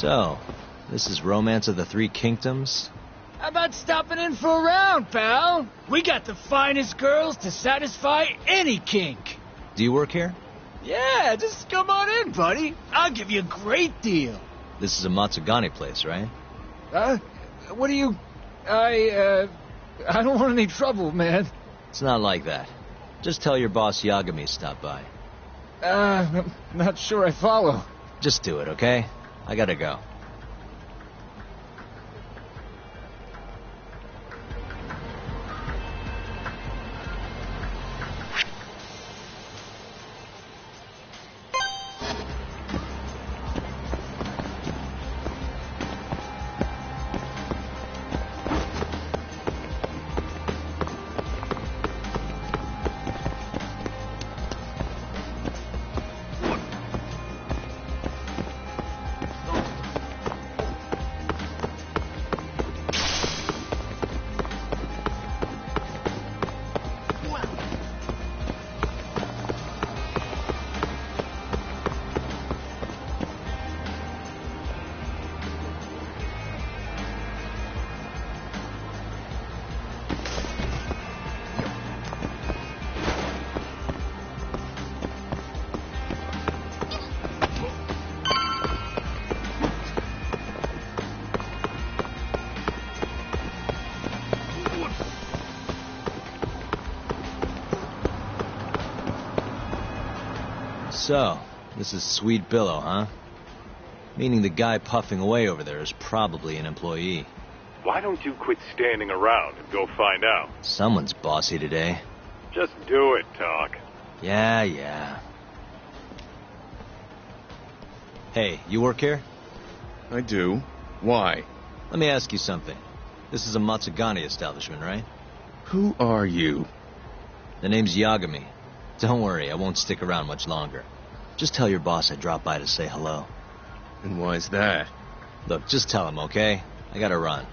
So, this is Romance of the Three Kingdoms? How about stopping in for a round, pal? We got the finest girls to satisfy any kink. Do you work here? Yeah, just come on in, buddy. I'll give you a great deal. This is a Matsugane place, right? What do you... I don't want any trouble, man. It's not like that. Just tell your boss Yagami stopped by. I'm not sure I follow. Just do it, okay? I gotta go. So, this is Sweet Billow, huh? Meaning the guy puffing away over there is probably an employee. Why don't you quit standing around and go find out? Someone's bossy today. Just do it, Talk. Yeah. Hey, you work here? I do. Why? Let me ask you something. This is a Matsugane establishment, right? Who are you? The name's Yagami. Don't worry, I won't stick around much longer. Just tell your boss I dropped by to say hello. And why's that? Look, just tell him, okay? I gotta run.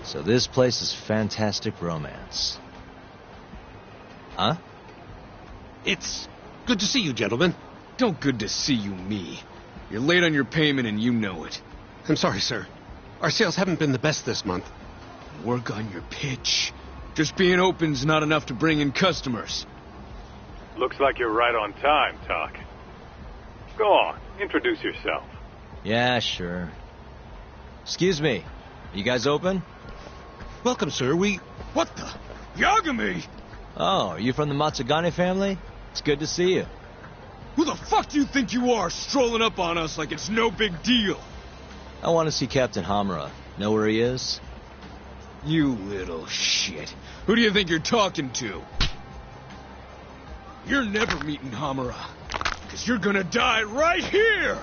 So this place is fantastic romance. Huh? It's good to see you, gentlemen. Don't good to see you, me. You're late on your payment and you know it. I'm sorry, sir. Our sales haven't been the best this month. Work on your pitch. Just being open's not enough to bring in customers. Looks like you're right on time, Talk. Go on, introduce yourself. Yeah, sure. Excuse me, you guys open? Welcome, sir. What the? Yagami! Oh, are you from the Matsugane family? It's good to see you. Who the fuck do you think you are, strolling up on us like it's no big deal? I want to see Captain Hamura. Know where he is? You little shit. Who do you think you're talking to? You're never meeting Hamura. Because you're gonna die right here!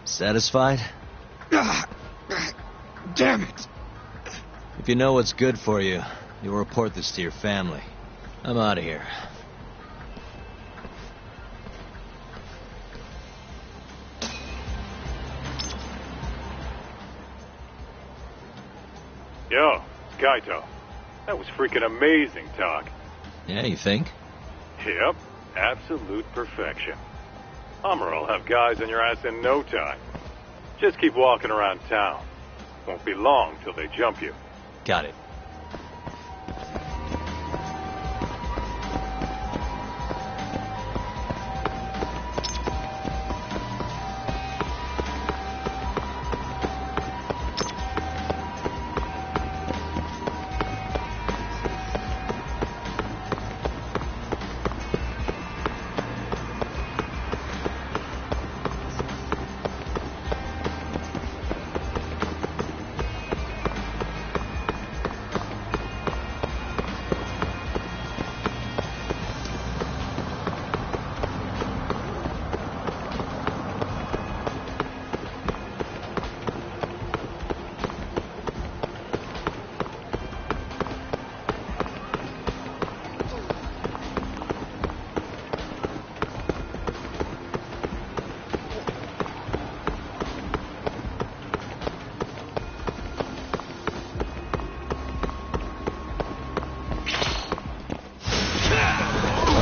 Satisfied? Damn it! If you know what's good for you, you'll report this to your family. I'm out of here. Yo, it's Kaito. That was freaking amazing, Talk. Yeah, you think? Yep, absolute perfection. Amuro will have guys on your ass in no time. Just keep walking around town. Won't be long till they jump you. Got it.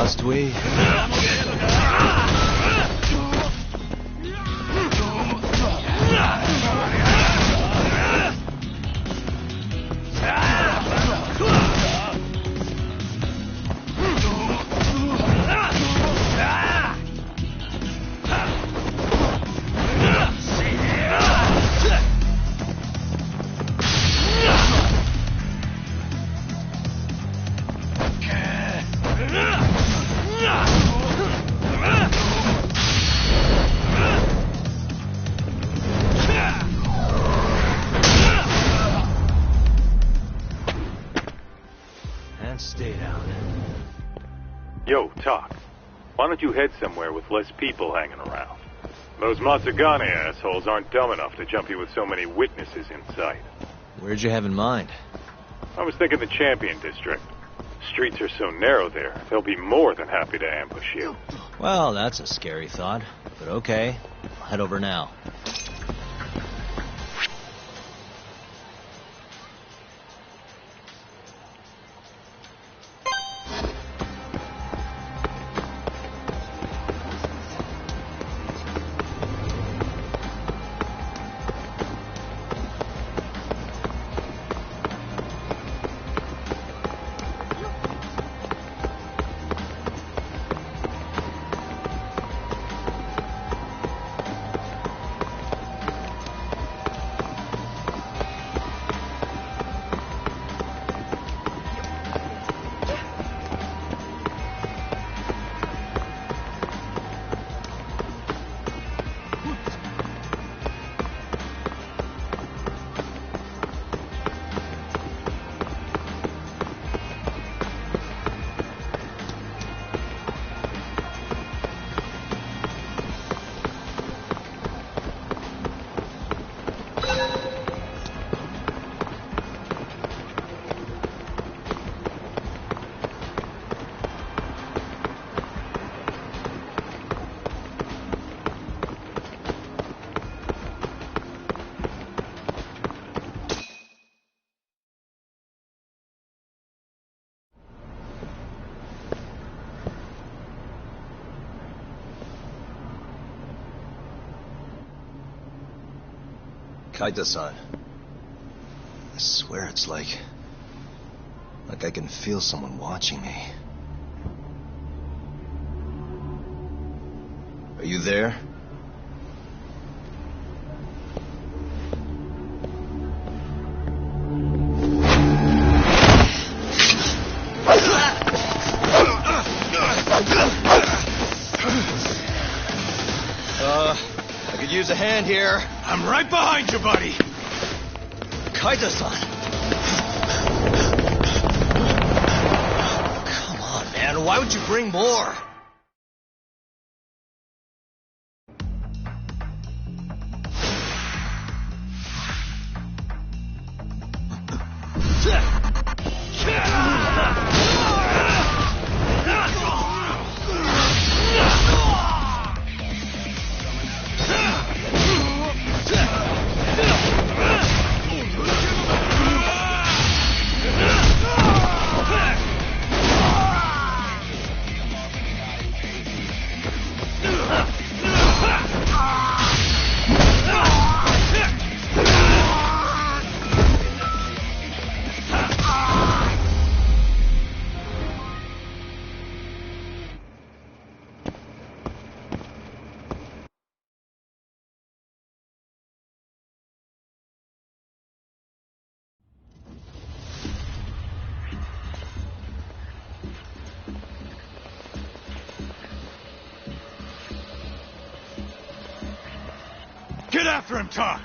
Must we? Stay down. Yo, Talk. Why don't you head somewhere with less people hanging around? Those Matsugane assholes aren't dumb enough to jump you with so many witnesses in sight. Where'd you have in mind? I was thinking the Champion District. Streets are so narrow there, they'll be more than happy to ambush you. Well, that's a scary thought. But okay, I'll head over now. Kaita-san. I swear it's like I can feel someone watching me. Are you there? I could use a hand here. I'm right behind you, buddy. Kaita-san. Come on, man. Why would you bring more? Get after him, Tak!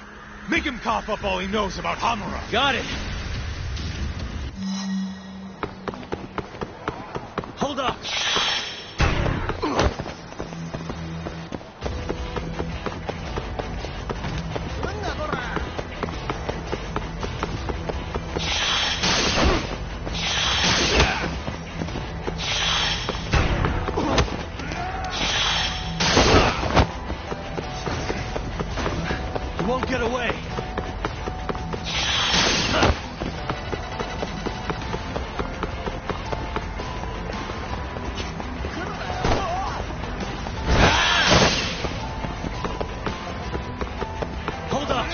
Make him cough up all he knows about Hamura! Got it! Hold up! You won't get away! Hold up!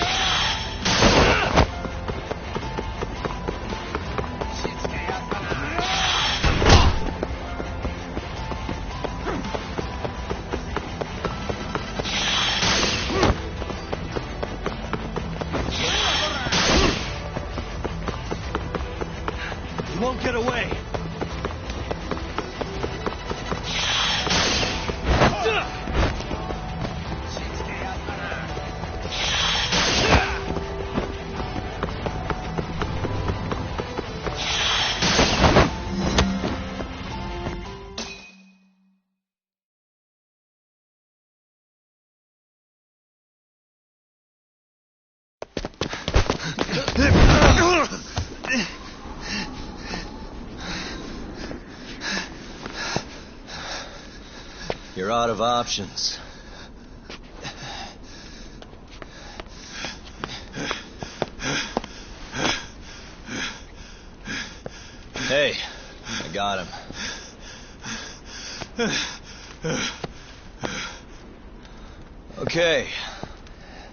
You won't get away! You're out of options. Hey, I got him. Okay.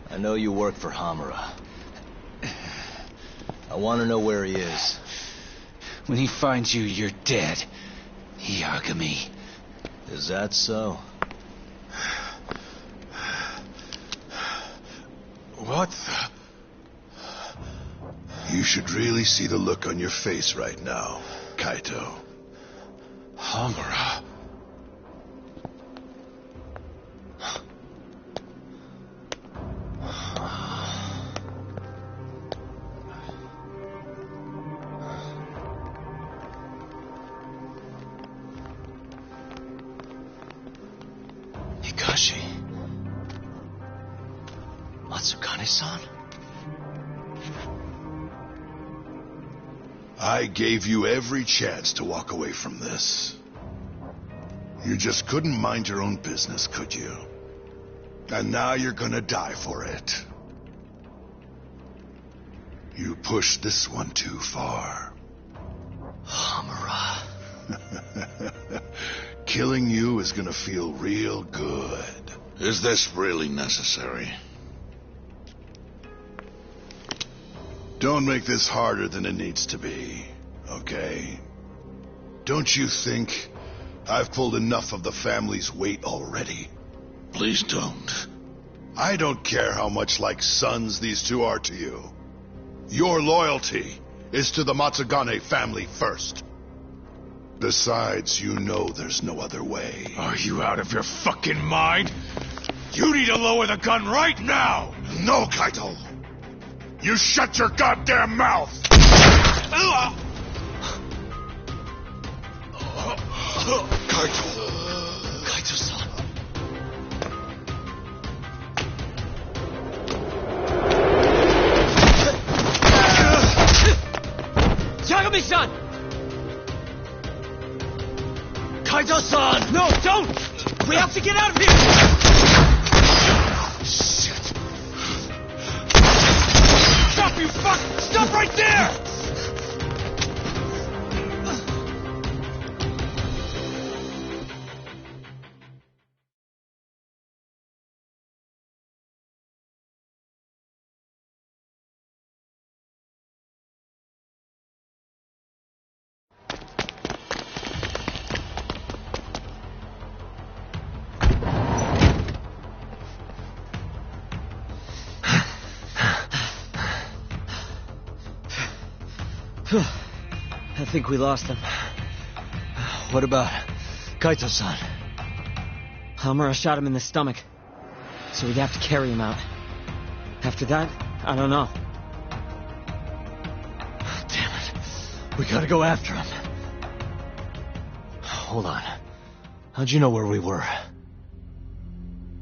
I know you work for Hamura. I want to know where he is. When he finds you, you're dead. Yagami. Is that so? What the... You should really see the look on your face right now, Kaito. Hamura. Hikashi. Matsukane-san? I gave you every chance to walk away from this. You just couldn't mind your own business, could you? And now you're gonna die for it. You pushed this one too far. Hamura. Killing you is gonna feel real good. Is this really necessary? Don't make this harder than it needs to be, okay? Don't you think I've pulled enough of the family's weight already? Please don't. I don't care how much like sons these two are to you. Your loyalty is to the Matsugane family first. Besides, you know there's no other way. Are you out of your fucking mind? You need to lower the gun right now! No, Kaito! You shut your goddamn mouth! Kaito. Kaito-san. Yagami-san! Kaito-san! No, don't! We have to get out of here! Shit. Stop, you fuck! Stop right there! I think we lost him. What about Kaito-san? Hamura shot him in the stomach, so we'd have to carry him out. After that, I don't know. Damn it. We gotta go after him. Hold on. How'd you know where we were?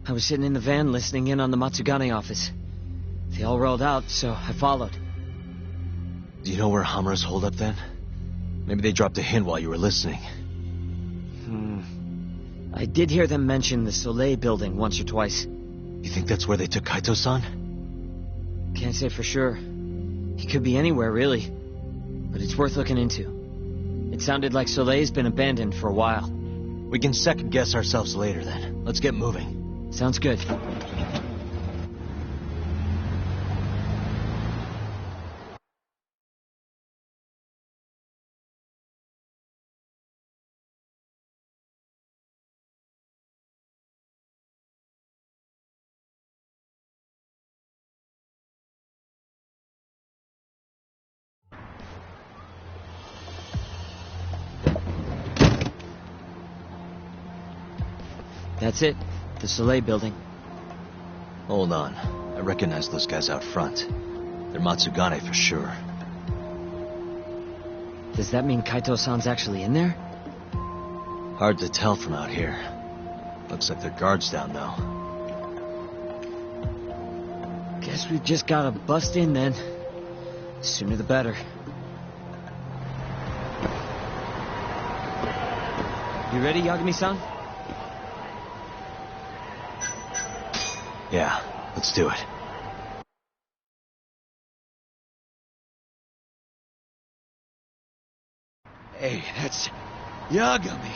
I was sitting in the van listening in on the Matsugane office. They all rolled out, so I followed. Do you know where Hamura's holed up then? Maybe they dropped a hint while you were listening. I did hear them mention the Soleil building once or twice. You think that's where they took Kaito-san? Can't say for sure. He could be anywhere, really. But it's worth looking into. It sounded like Soleil's been abandoned for a while. We can second-guess ourselves later, then. Let's get moving. Sounds good. That's it. The Soleil building. Hold on. I recognize those guys out front. They're Matsugane for sure. Does that mean Kaito-san's actually in there? Hard to tell from out here. Looks like their guard's down, though. Guess we've just gotta bust in then. Sooner the better. You ready, Yagami-san? Yeah, let's do it. Hey, that's Yagami.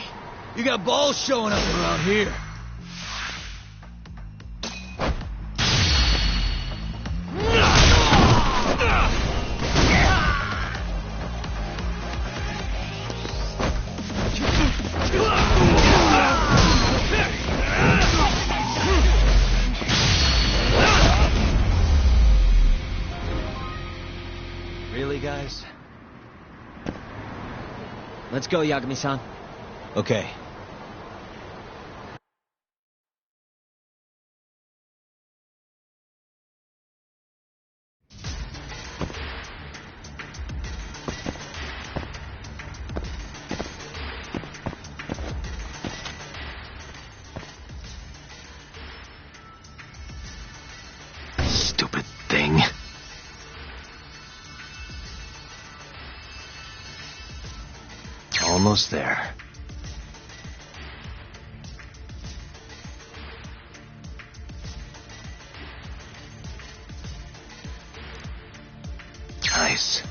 You got balls showing up around here. Really, guys? Let's go, Yagami-san. Okay. Stupid thing. Almost there. Nice.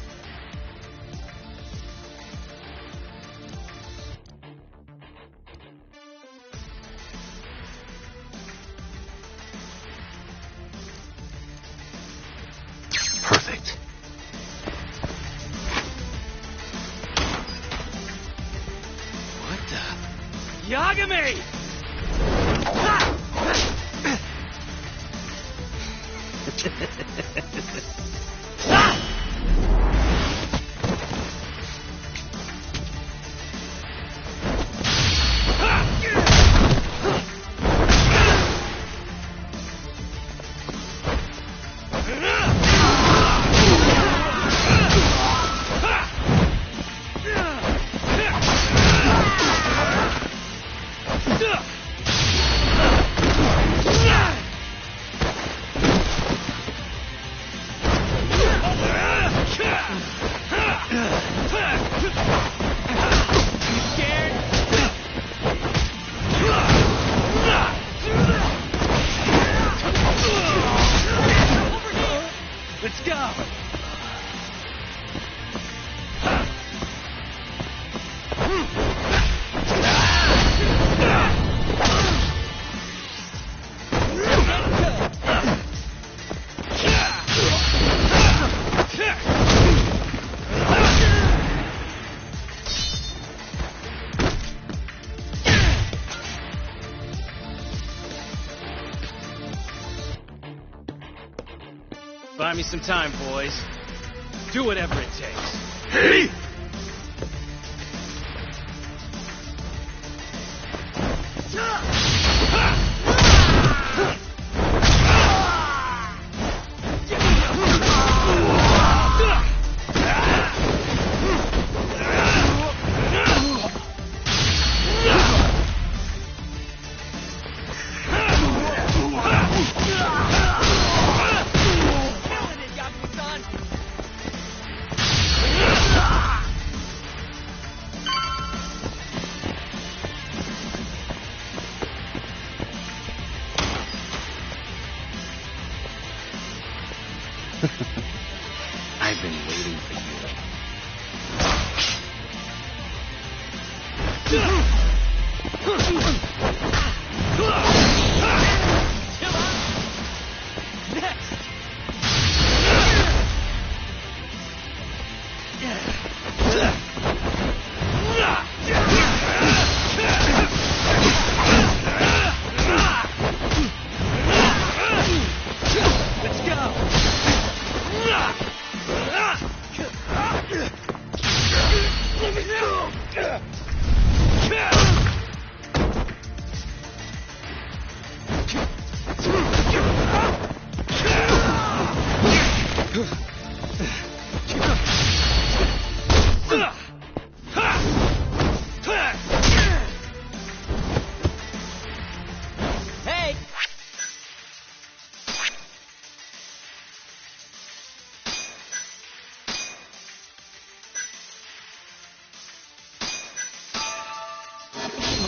Perfect. Yagami! Let's go! Buy me some time, boys. Do whatever it takes. Hey!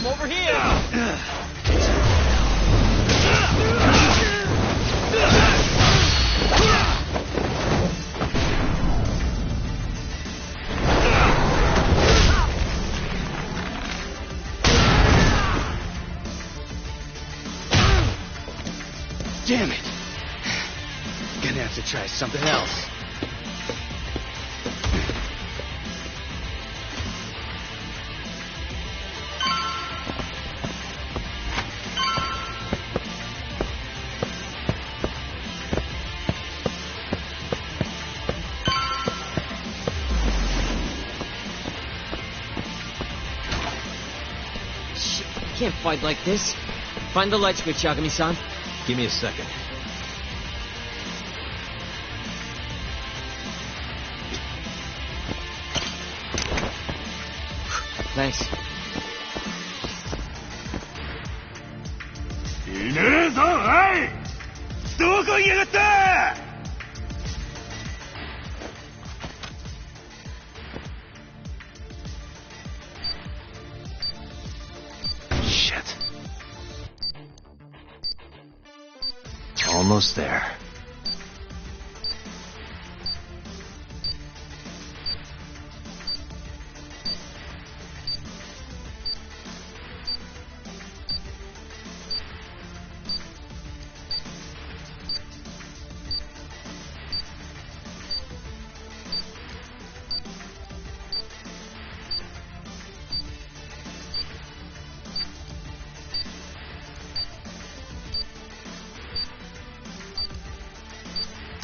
over here! Damn it! Gonna have to try something else. Shit, can't fight like this. Find the light switch, Yagami-san. Give me a second. Thanks. いねえぞ、おい！どこ行きやがった！ Shit. Almost there.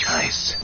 Nice.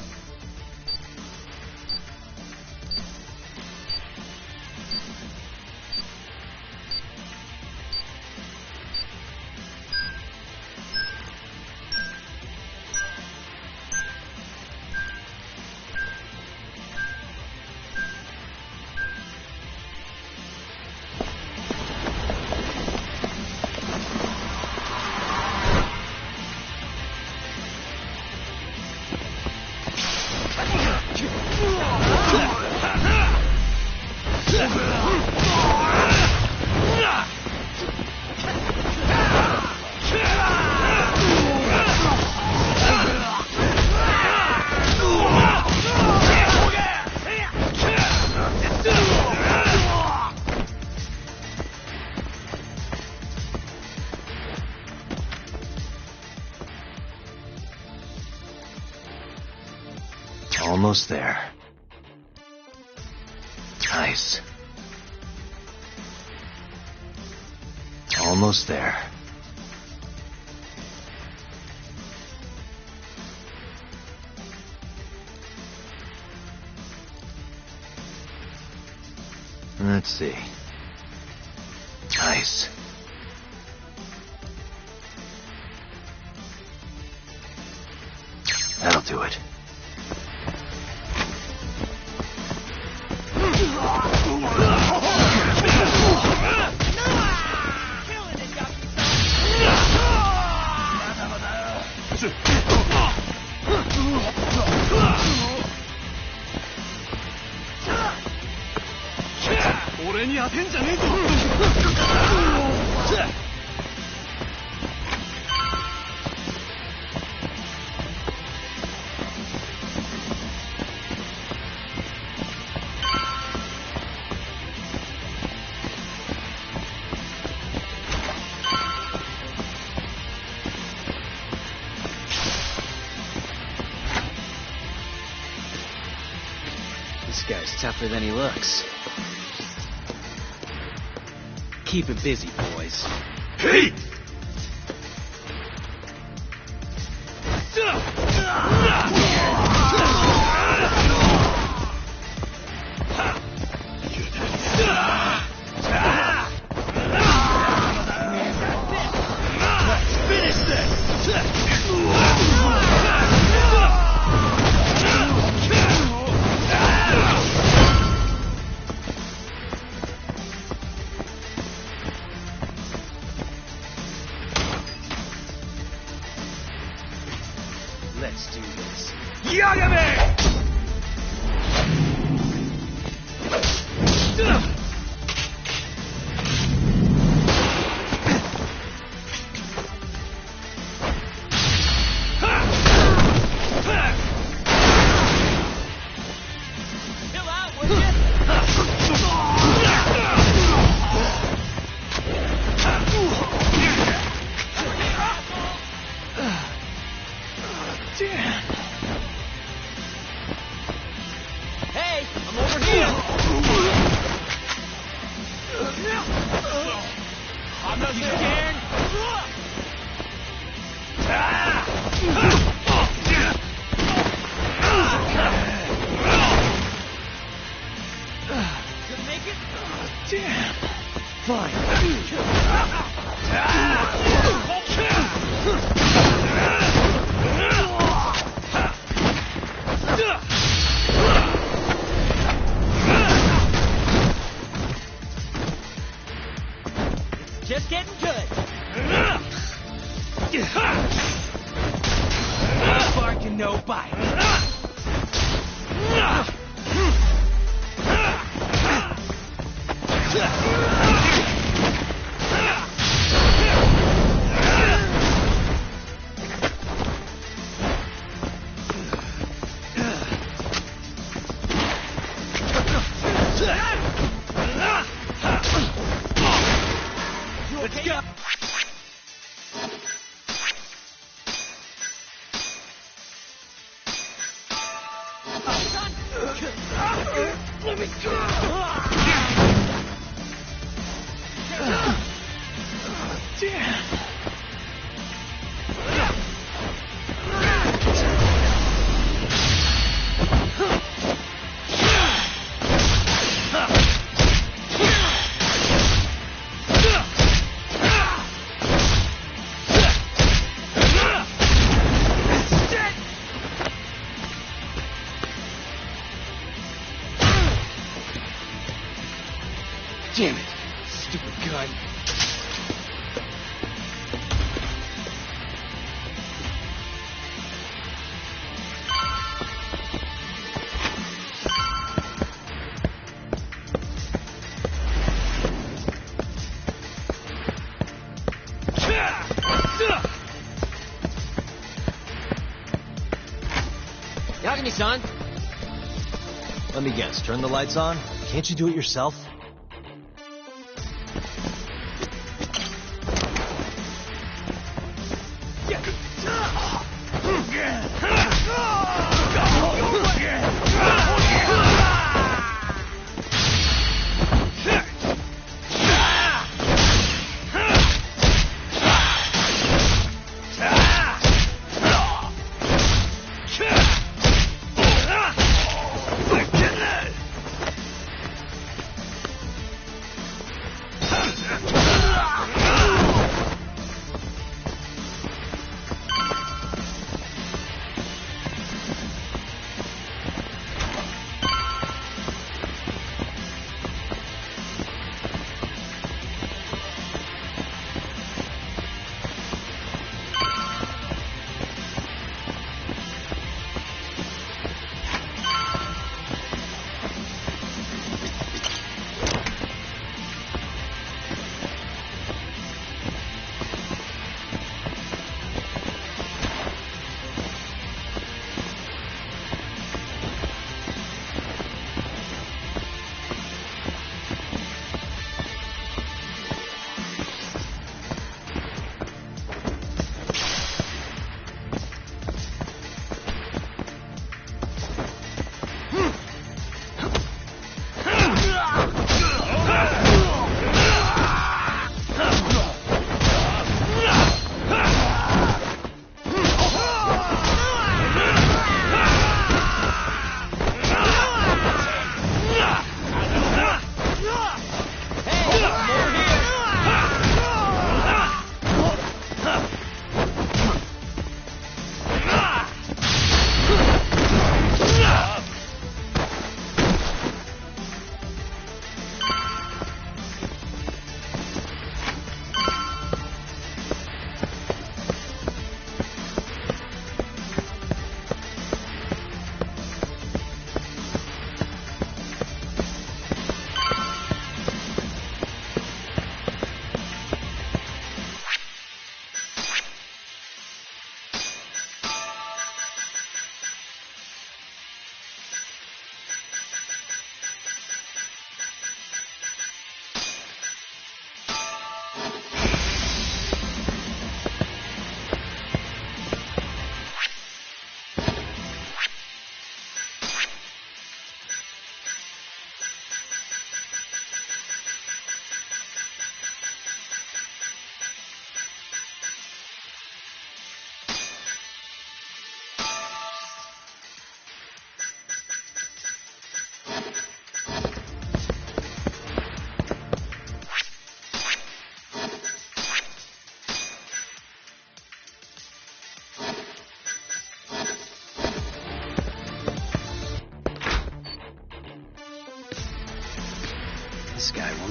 Almost there. Nice. Almost there. Let's see. Nice. That'll do it. This guy's tougher than he looks. Keep it busy, boys. Hey! Let's do this. Yagami! scared? Gonna make it? Damn. Fine. Just getting good. Bark and no bite. Let's go. Let me go. Damn. Damn it. Stupid gun. Yagami-san? Let me guess, turn the lights on? Can't you do it yourself?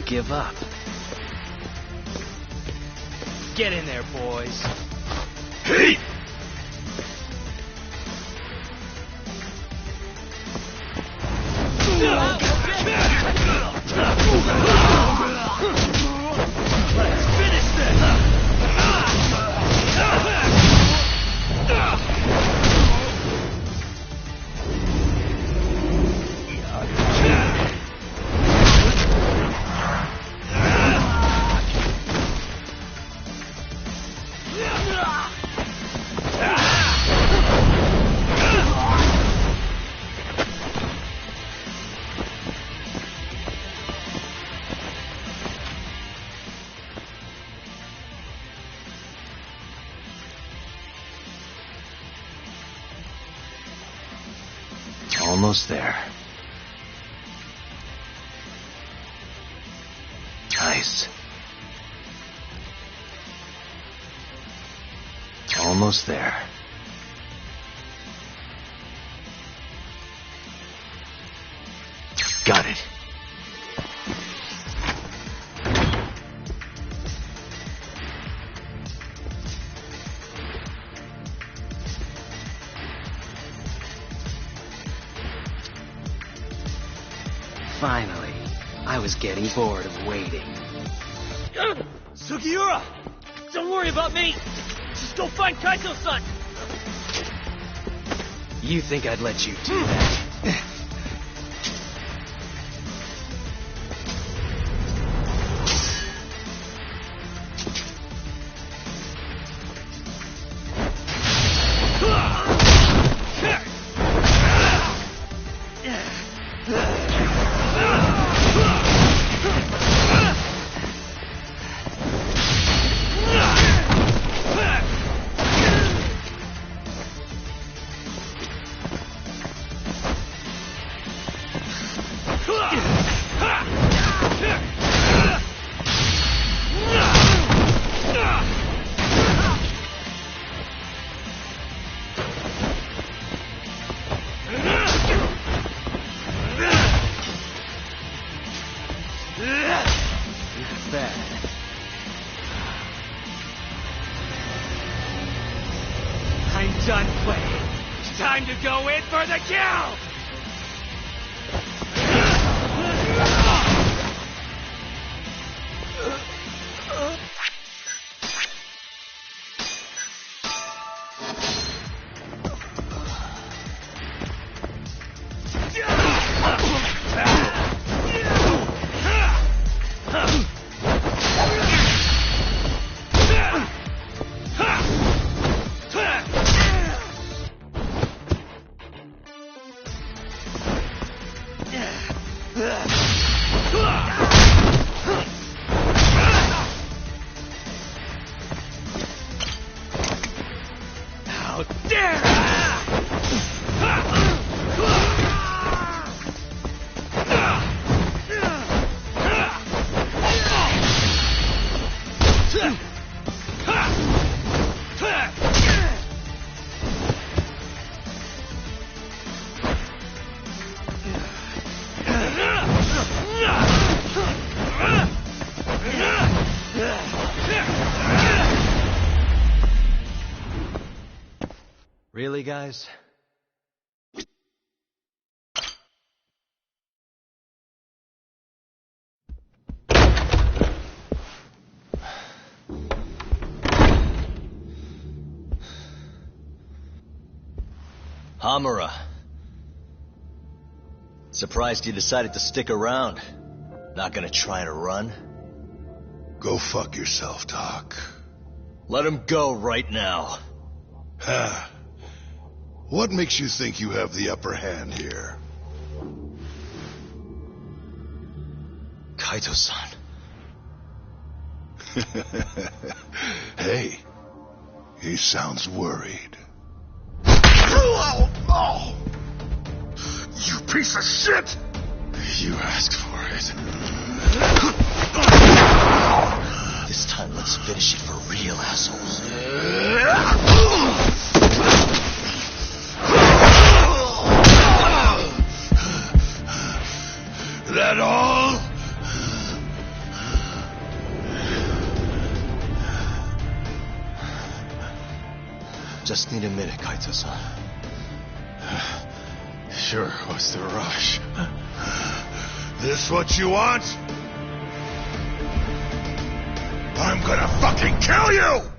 don't give up. Get in there, boys. Hey! Let's finish this! Almost there. Nice. Almost there. Got it. Finally. I was getting bored of waiting. Sugiura! Don't worry about me! Just go find Kaito-san! You think I'd let you do that? I'm done playing. It's time to go in for the kill! How dare Really, guys? Hamura. Surprised you decided to stick around. Not gonna try to run? Go fuck yourself, Doc. Let him go right now. Huh. What makes you think you have the upper hand here? Kaito-san. Hey, he sounds worried. You piece of shit! You asked for it. This time, let's finish it for real, assholes. That all? Just need a minute, Kaito-san. Sure, what's the rush? This what you want? I'm gonna fucking kill you!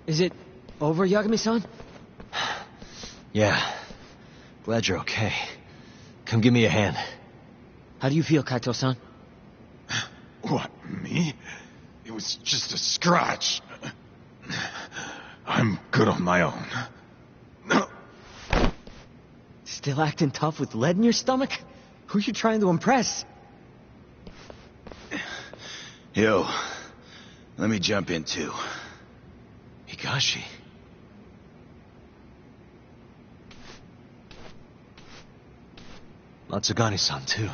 Is it over, Yagami-san? Yeah. Glad you're okay. Come give me a hand. How do you feel, Kaito-san? What, me? It was just a scratch. I'm good on my own. Still acting tough with lead in your stomach? Who you trying to impress? Yo, let me jump in too. Higashi. Matsugane-san, too.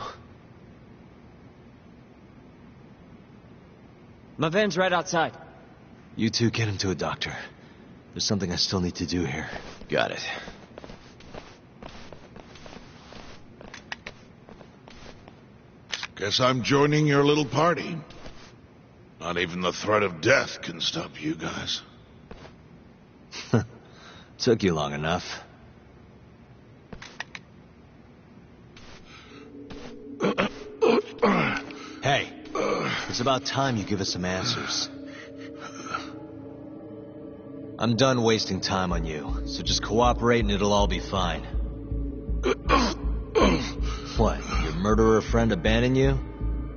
My van's right outside. You two get him to a doctor. There's something I still need to do here. Got it. Guess I'm joining your little party. Not even the threat of death can stop you guys. Took you long enough. Hey, it's about time you give us some answers. I'm done wasting time on you, so just cooperate and it'll all be fine. What, your murderer friend abandoned you?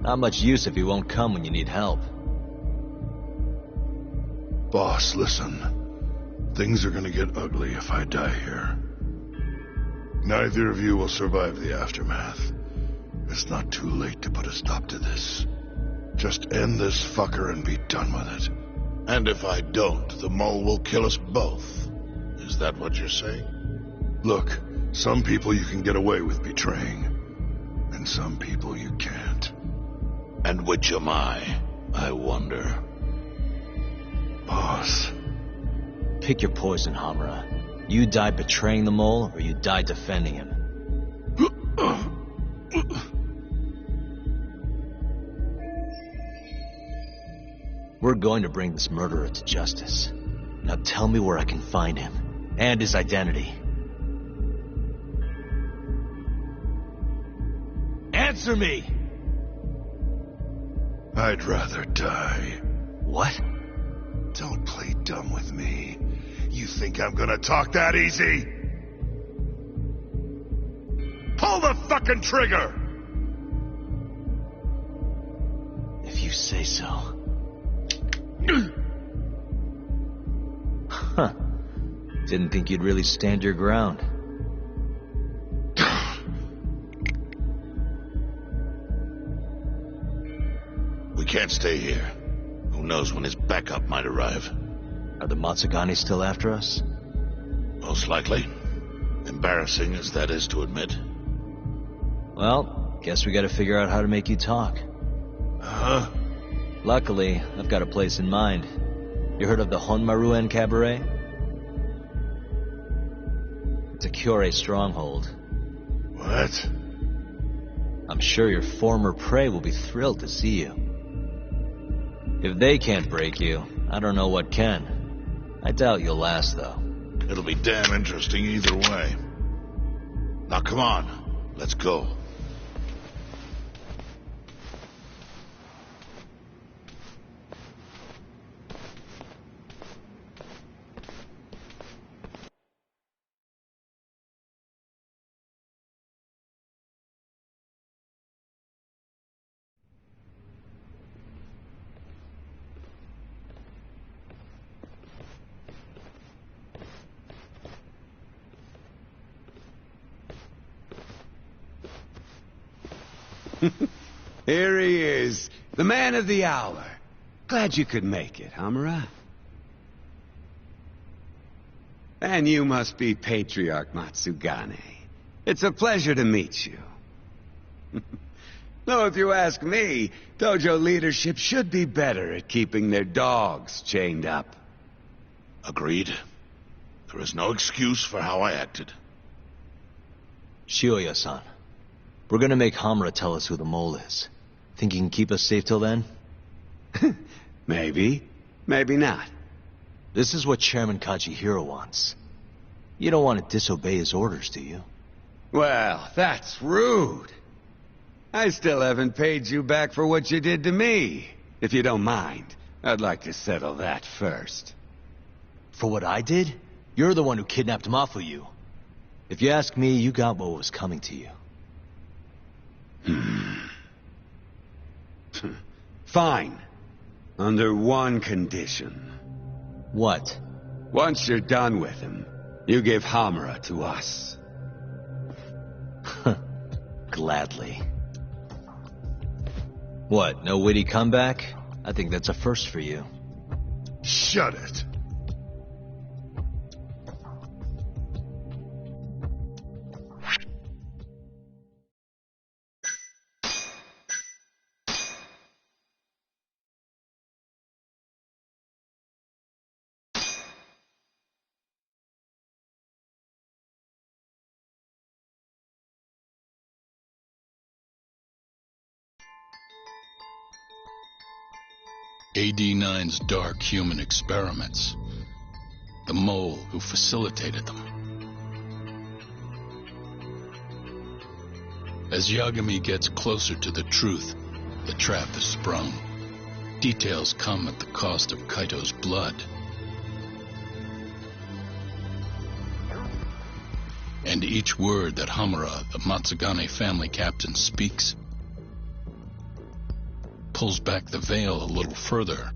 Not much use if he won't come when you need help. Boss, listen. Things are gonna get ugly if I die here. Neither of you will survive the aftermath. It's not too late to put a stop to this. Just end this fucker and be done with it. And if I don't, the mole will kill us both. Is that what you're saying? Look, some people you can get away with betraying. And some people you can't. And which am I wonder? Boss. Pick your poison, Hamura. You die betraying the mole, or you die defending him. We're going to bring this murderer to justice. Now tell me where I can find him, and his identity. Answer me! I'd rather die. What? Don't play dumb with me. You think I'm gonna talk that easy? Pull the fucking trigger! If you say so. Huh. Didn't think you'd really stand your ground. We can't stay here. Who knows when his backup might arrive? Are the Matsugane still after us? Most likely. Embarrassing as that is to admit. Well, guess we gotta figure out how to make you talk. Huh? Luckily, I've got a place in mind. You heard of the Honmaruen Cabaret? It's a Kyorei stronghold. What? I'm sure your former prey will be thrilled to see you. If they can't break you, I don't know what can. I doubt you'll last, though. It'll be damn interesting either way. Now come on, let's go. Here he is, the man of the hour. Glad you could make it, Hamura. And you must be Patriarch Matsugane. It's a pleasure to meet you. Though if you ask me, dojo leadership should be better at keeping their dogs chained up. Agreed. There is no excuse for how I acted. Shioya-san, we're gonna make Hamura tell us who the mole is. Think you can keep us safe till then? Maybe. Maybe not. This is what Chairman Kajihiro wants. You don't want to disobey his orders, do you? Well, that's rude. I still haven't paid you back for what you did to me. If you don't mind, I'd like to settle that first. For what I did? You're the one who kidnapped Mafuyu. If you ask me, you got what was coming to you. Fine. Under one condition. What? Once you're done with him, you give Hamura to us. Gladly. What, no witty comeback? I think that's a first for you. Shut it. AD9's dark human experiments. The mole who facilitated them. As Yagami gets closer to the truth, the trap is sprung. Details come at the cost of Kaito's blood. And each word that Hamura, the Matsugane family captain, speaks pulls back the veil a little further.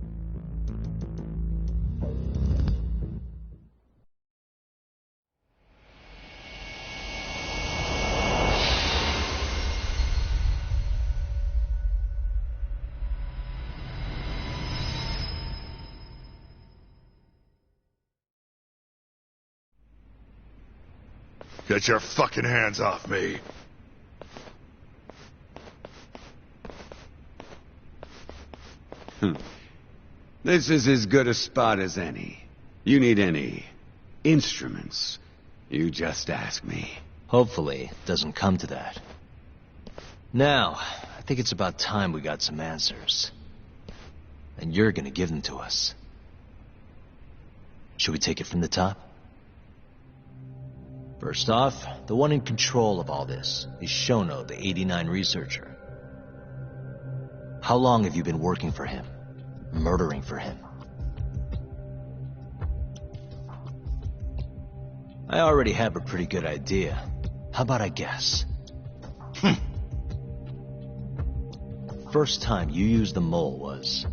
Get your fucking hands off me. This is as good a spot as any. You need any instruments, You just ask me. Hopefully, it doesn't come to that. Now, I think it's about time we got some answers. And you're gonna give them to us. Should we take it from the top? First off, the one in control of all this is Shono, the 89 researcher. How long have you been working for him? Murdering for him? I already have a pretty good idea. How about I guess? First time you used the mole was...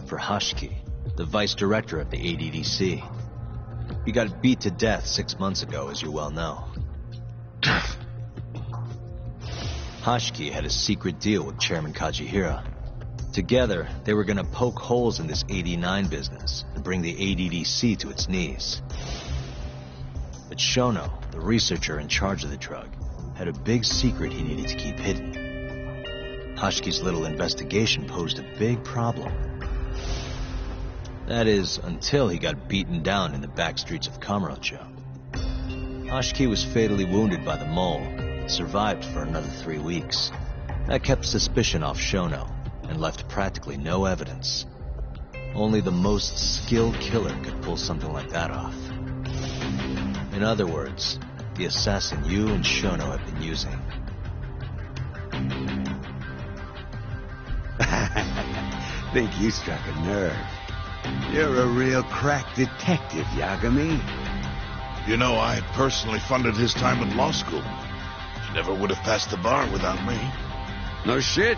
for Hashiki, the vice director of the ADDC. He got beat to death 6 months ago, as you well know. Hashiki had a secret deal with Chairman Kajihira. Together, they were gonna poke holes in this 89 business and bring the ADDC to its knees. But Shono, the researcher in charge of the drug, had a big secret he needed to keep hidden. Hashiki's little investigation posed a big problem. That is, until he got beaten down in the back streets of Kamurocho. Hashiki was fatally wounded by the mole, and survived for another 3 weeks. That kept suspicion off Shono, and left practically no evidence. Only the most skilled killer could pull something like that off. In other words, the assassin you and Shono have been using. Think you struck a nerve. You're a real crack detective, Yagami. You know, I had personally funded his time at law school. He never would have passed the bar without me. No shit.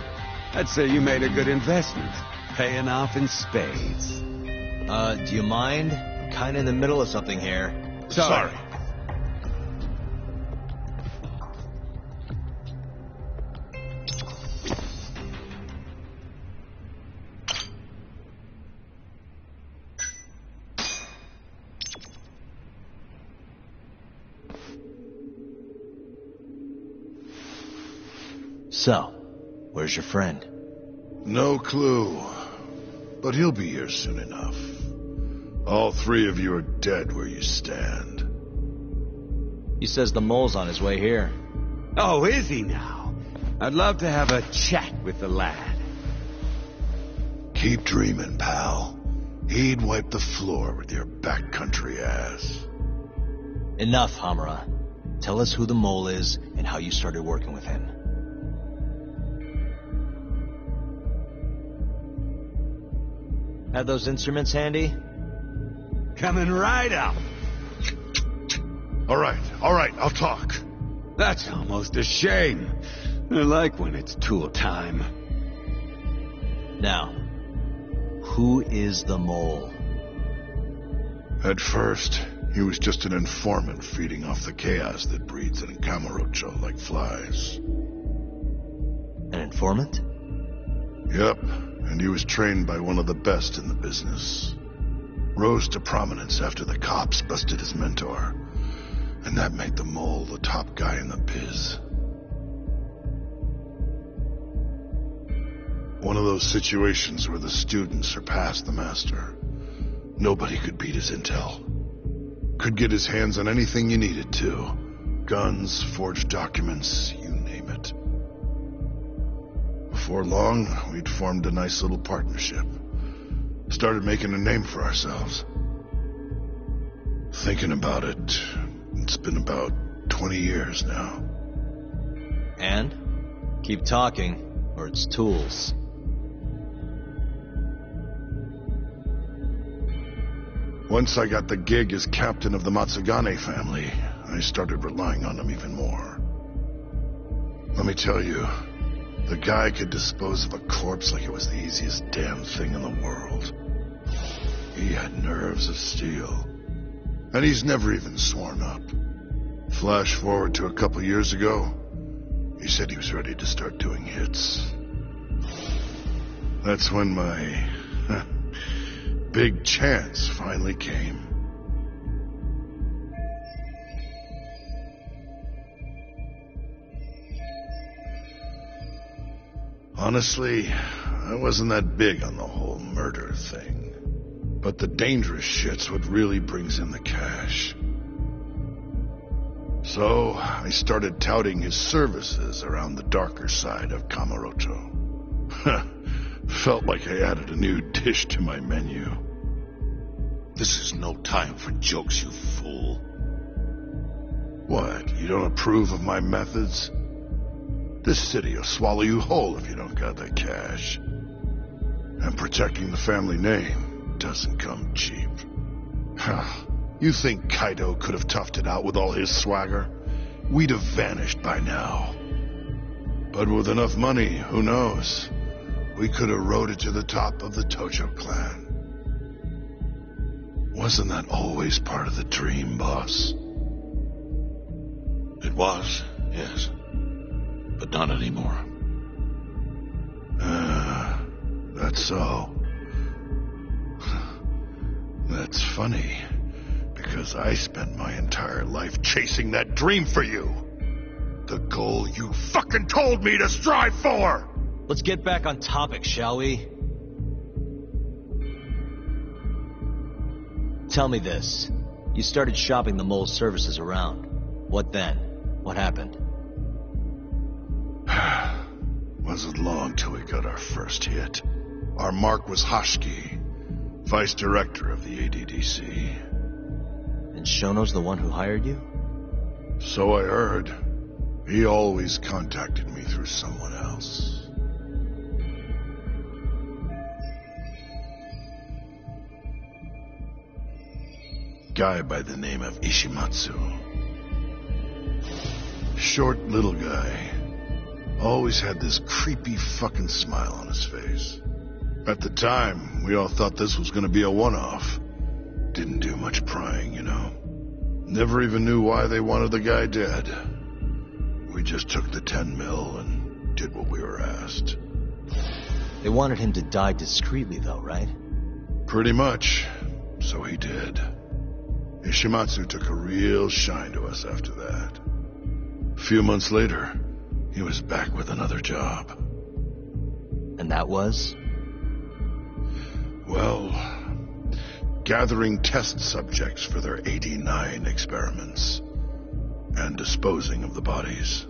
I'd say you made a good investment. Paying off in spades. Do you mind? I'm kinda in the middle of something here. Sorry. So, where's your friend? No clue. But he'll be here soon enough. All 3 of you are dead where you stand. He says the mole's on his way here. Oh, is he now? I'd love to have a chat with the lad. Keep dreaming, pal. He'd wipe the floor with your backcountry ass. Enough, Hamura. Tell us who the mole is and how you started working with him. Have those instruments handy? Coming right up. All right, I'll talk. That's almost a shame. I like when it's tool time. Now, who is the mole? At first, he was just an informant feeding off the chaos that breeds in Kamurocho like flies. An informant? Yep, and he was trained by one of the best in the business. Rose to prominence after the cops busted his mentor. And that made the mole the top guy in the biz. One of those situations where the student surpassed the master. Nobody could beat his intel. Could get his hands on anything you needed to. Guns, forged documents, you name it. Before long, we'd formed a nice little partnership. Started making a name for ourselves. Thinking about it, it's been about 20 years now. And? Keep talking, or it's tools. Once I got the gig as captain of the Matsugane family, I started relying on him even more. Let me tell you, the guy could dispose of a corpse like it was the easiest damn thing in the world. He had nerves of steel. And he's never even sworn up. Flash forward to a couple years ago, he said he was ready to start doing hits. That's when my big chance finally came. Honestly, I wasn't that big on the whole murder thing. But the dangerous shit's what really brings in the cash. So, I started touting his services around the darker side of Kamurocho. Felt like I added a new dish to my menu. This is no time for jokes, you fool. What, you don't approve of my methods? This city will swallow you whole if you don't got that cash. And protecting the family name doesn't come cheap. You think Kaito could have toughed it out with all his swagger? We'd have vanished by now. But with enough money, who knows? We could have rode it to the top of the Tojo clan. Wasn't that always part of the dream, boss? It was, yes. But not anymore. That's so. That's funny. Because I spent my entire life chasing that dream for you. The goal you fucking told me to strive for! Let's get back on topic, shall we? Tell me this. You started shopping the mole's services around. What then? What happened? Wasn't long till we got our first hit. Our mark was Hoshiki, vice director of the ADDC. And Shono's the one who hired you? So I heard. He always contacted me through someone else. Guy by the name of Ishimatsu. Short little guy. Always had this creepy fucking smile on his face. At the time, we all thought this was gonna be a one-off. Didn't do much prying, you know. Never even knew why they wanted the guy dead. We just took the 10 mil and did what we were asked. They wanted him to die discreetly, though, right? Pretty much. So he did. Ishimatsu took a real shine to us after that. A few months later, he was back with another job. And that was? Well, gathering test subjects for their 89 experiments. And disposing of the bodies.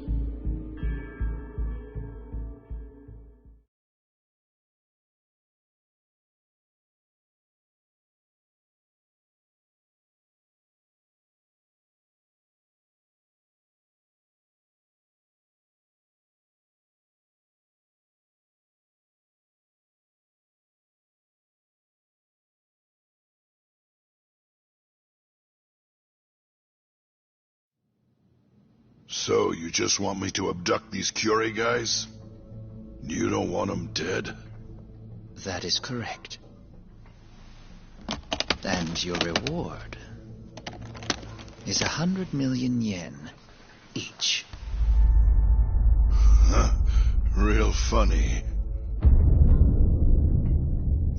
So, you just want me to abduct these Curie guys? You don't want them dead? That is correct. And your reward is 100 million yen each. Real funny.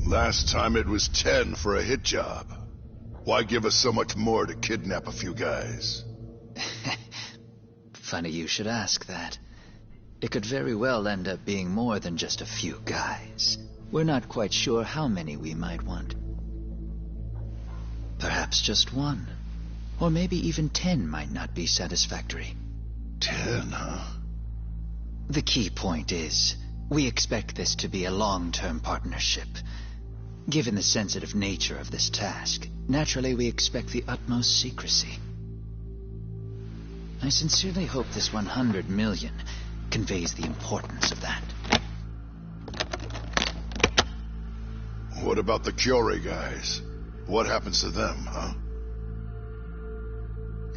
Last time it was 10 for a hit job. Why give us so much more to kidnap a few guys? Funny you should ask that. It could very well end up being more than just a few guys. We're not quite sure how many we might want. Perhaps just one. Or maybe even 10 might not be satisfactory. 10, huh? The key point is, we expect this to be a long-term partnership. Given the sensitive nature of this task, naturally we expect the utmost secrecy. I sincerely hope this 100 million conveys the importance of that. What about the Curie guys? What happens to them, huh?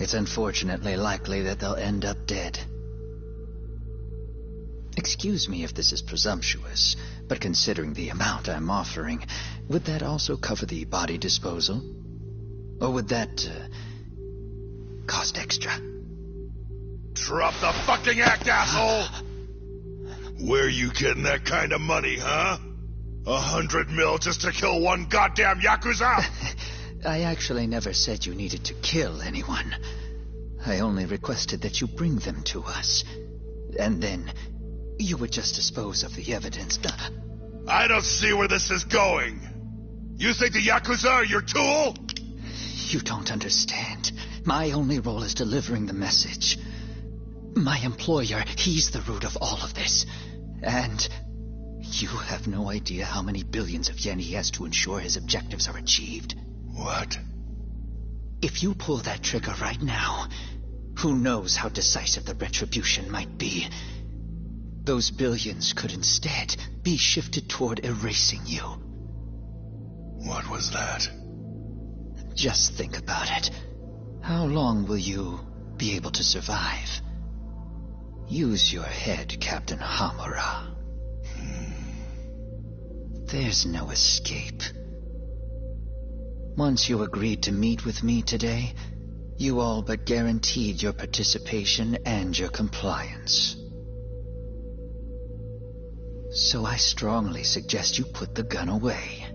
It's unfortunately likely that they'll end up dead. Excuse me if this is presumptuous, but considering the amount I'm offering, would that also cover the body disposal? Or would that, cost extra? Drop the fucking act, asshole! Where you getting that kind of money, huh? 100 mil just to kill one goddamn Yakuza? I actually never said you needed to kill anyone. I only requested that you bring them to us. And then, you would just dispose of the evidence. I don't see where this is going. You think the Yakuza are your tool? You don't understand. My only role is delivering the message. My employer, he's the root of all of this. And you have no idea how many billions of yen he has to ensure his objectives are achieved. What? If you pull that trigger right now, who knows how decisive the retribution might be. Those billions could instead be shifted toward erasing you. What was that? Just think about it. How long will you be able to survive? Use your head, Captain Hamura. There's no escape. Once you agreed to meet with me today, you all but guaranteed your participation and your compliance. So I strongly suggest you put the gun away.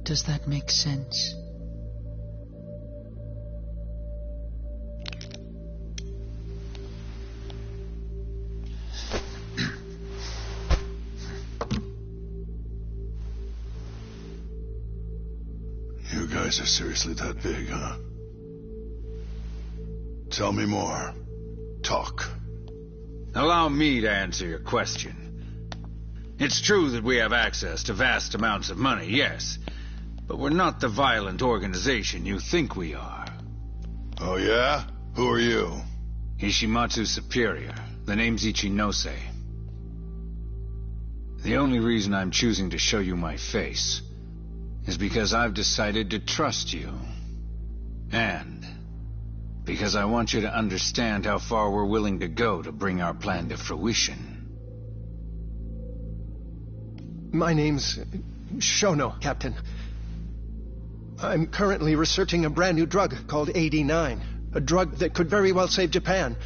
Does that make sense? You guys are seriously that big, huh? Tell me more. Talk. Allow me to answer your question. It's true that we have access to vast amounts of money, yes. But we're not the violent organization you think we are. Oh yeah? Who are you? Ishimatsu's superior. The name's Ichinose. The only reason I'm choosing to show you my face is because I've decided to trust you. And because I want you to understand how far we're willing to go to bring our plan to fruition. My name's Shono, Captain. I'm currently researching a brand new drug called AD9. A drug that could very well save Japan.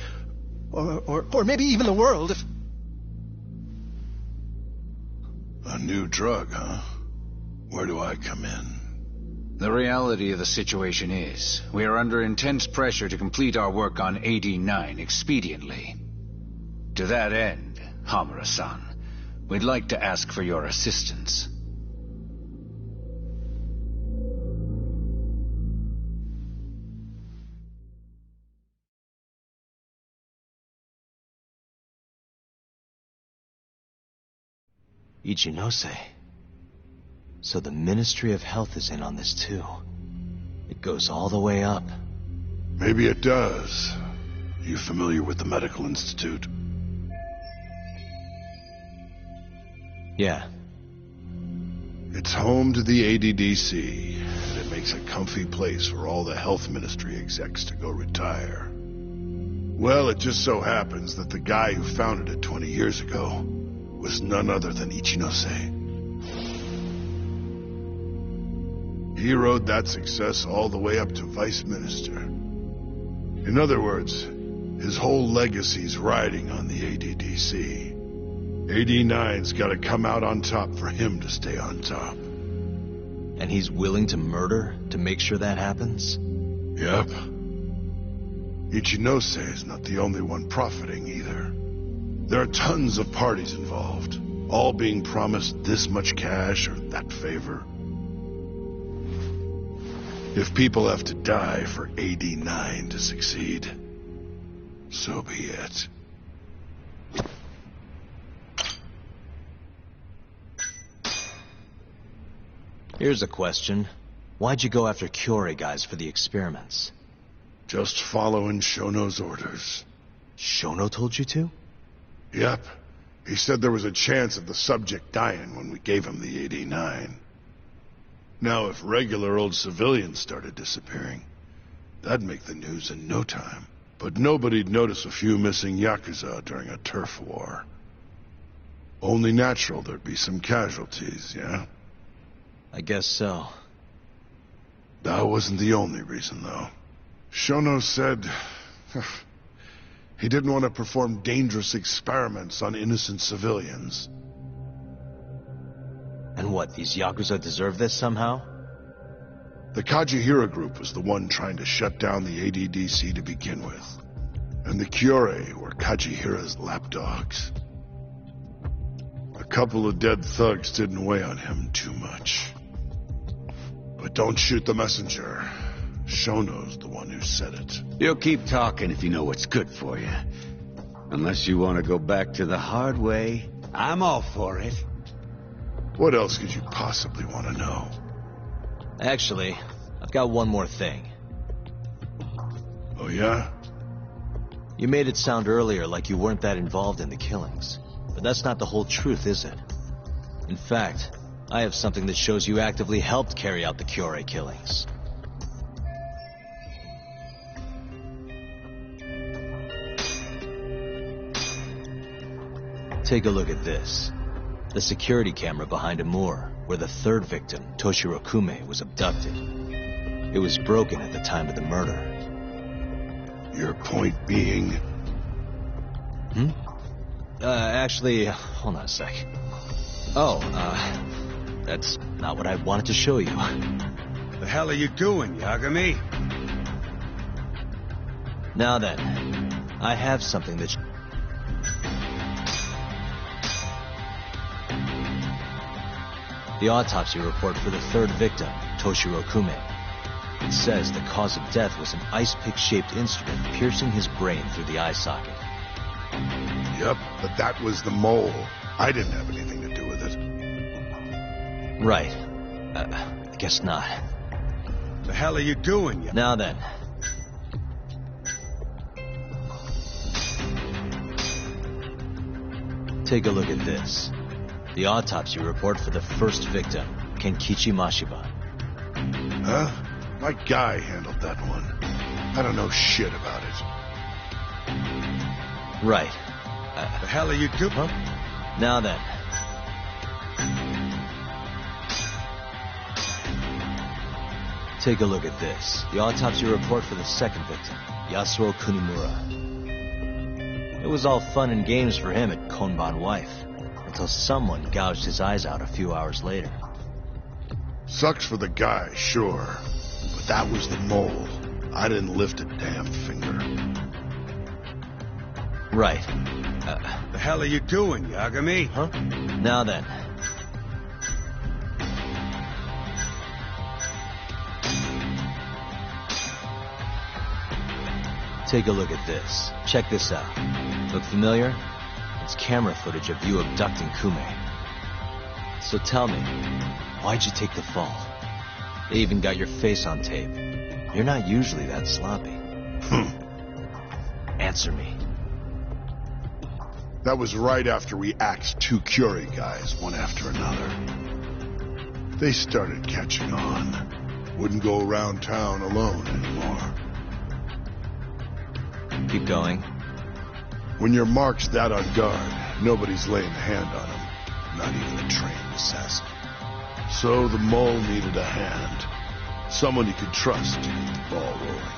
Or maybe even the world if... A new drug, huh? Where do I come in? The reality of the situation is, we are under intense pressure to complete our work on AD9 expediently. To that end, Hamura-san, we'd like to ask for your assistance. Ichinose. So the Ministry of Health is in on this too. It goes all the way up. Maybe it does. You familiar with the Medical Institute? Yeah. It's home to the ADDC, and it makes a comfy place for all the Health Ministry execs to go retire. Well, it just so happens that the guy who founded it 20 years ago was none other than Ichinose. He rode that success all the way up to Vice Minister. In other words, his whole legacy's riding on the ADDC. AD9's gotta come out on top for him to stay on top. And he's willing to murder to make sure that happens? Yep. Ichinose is not the only one profiting either. There are tons of parties involved, all being promised this much cash or that favor. If people have to die for AD9 to succeed, so be it. Here's a question. Why'd you go after Kyorei guys for the experiments? Just following Shono's orders. Shono told you to? Yep. He said there was a chance of the subject dying when we gave him the AD9. Now, if regular old civilians started disappearing, that'd make the news in no time. But nobody'd notice a few missing Yakuza during a turf war. Only natural there'd be some casualties, yeah? I guess so. That wasn't the only reason, though. Shono said he didn't want to perform dangerous experiments on innocent civilians. And what, these Yakuza deserve this somehow? The Kajihira group was the one trying to shut down the ADDC to begin with. And the Kyorei were Kajihira's lapdogs. A couple of dead thugs didn't weigh on him too much. But don't shoot the messenger. Shono's the one who said it. You'll keep talking if you know what's good for you. Unless you want to go back to the hard way, I'm all for it. What else could you possibly want to know? Actually, I've got one more thing. Oh, yeah? You made it sound earlier like you weren't that involved in the killings. But that's not the whole truth, is it? In fact, I have something that shows you actively helped carry out the Kyorei killings. Take a look at this. The security camera behind a moor, where the third victim, Toshiro Kume, was abducted. It was broken at the time of the murder. Your point being? Actually, hold on a sec. Oh, that's not what I wanted to show you. The hell are you doing, Yagami? Now then, I have something that... The autopsy report for the third victim, Toshiro Kume. It says the cause of death was an ice pick-shaped instrument piercing his brain through the eye socket. Yep, but that was the mole. I didn't have anything to do with it. Right. I guess not. The hell are you doing? Now then. Take a look at this. The autopsy report for the first victim, Kenkichi Mashiba. Huh? My guy handled that one. I don't know shit about it. Right. The hell are you doing? Huh? Now then. Take a look at this. The autopsy report for the second victim, Yasuo Kunimura. It was all fun and games for him at Konban Wife, until someone gouged his eyes out a few hours later. Sucks for the guy, sure. But that was the mole. I didn't lift a damn finger. Right. The hell are you doing, Yagami? Huh? Now then. Take a look at this. Check this out. Look familiar? It's camera footage of you abducting Kume. So tell me, why'd you take the fall? They even got your face on tape. You're not usually that sloppy. Answer me. That was right after we axed two Kyorei guys, one after another. They started catching on. Wouldn't go around town alone anymore. Keep going. When your mark's that on guard, nobody's laying a hand on him. Not even a trained assassin. So the mole needed a hand. Someone he could trust to get the ball rolling.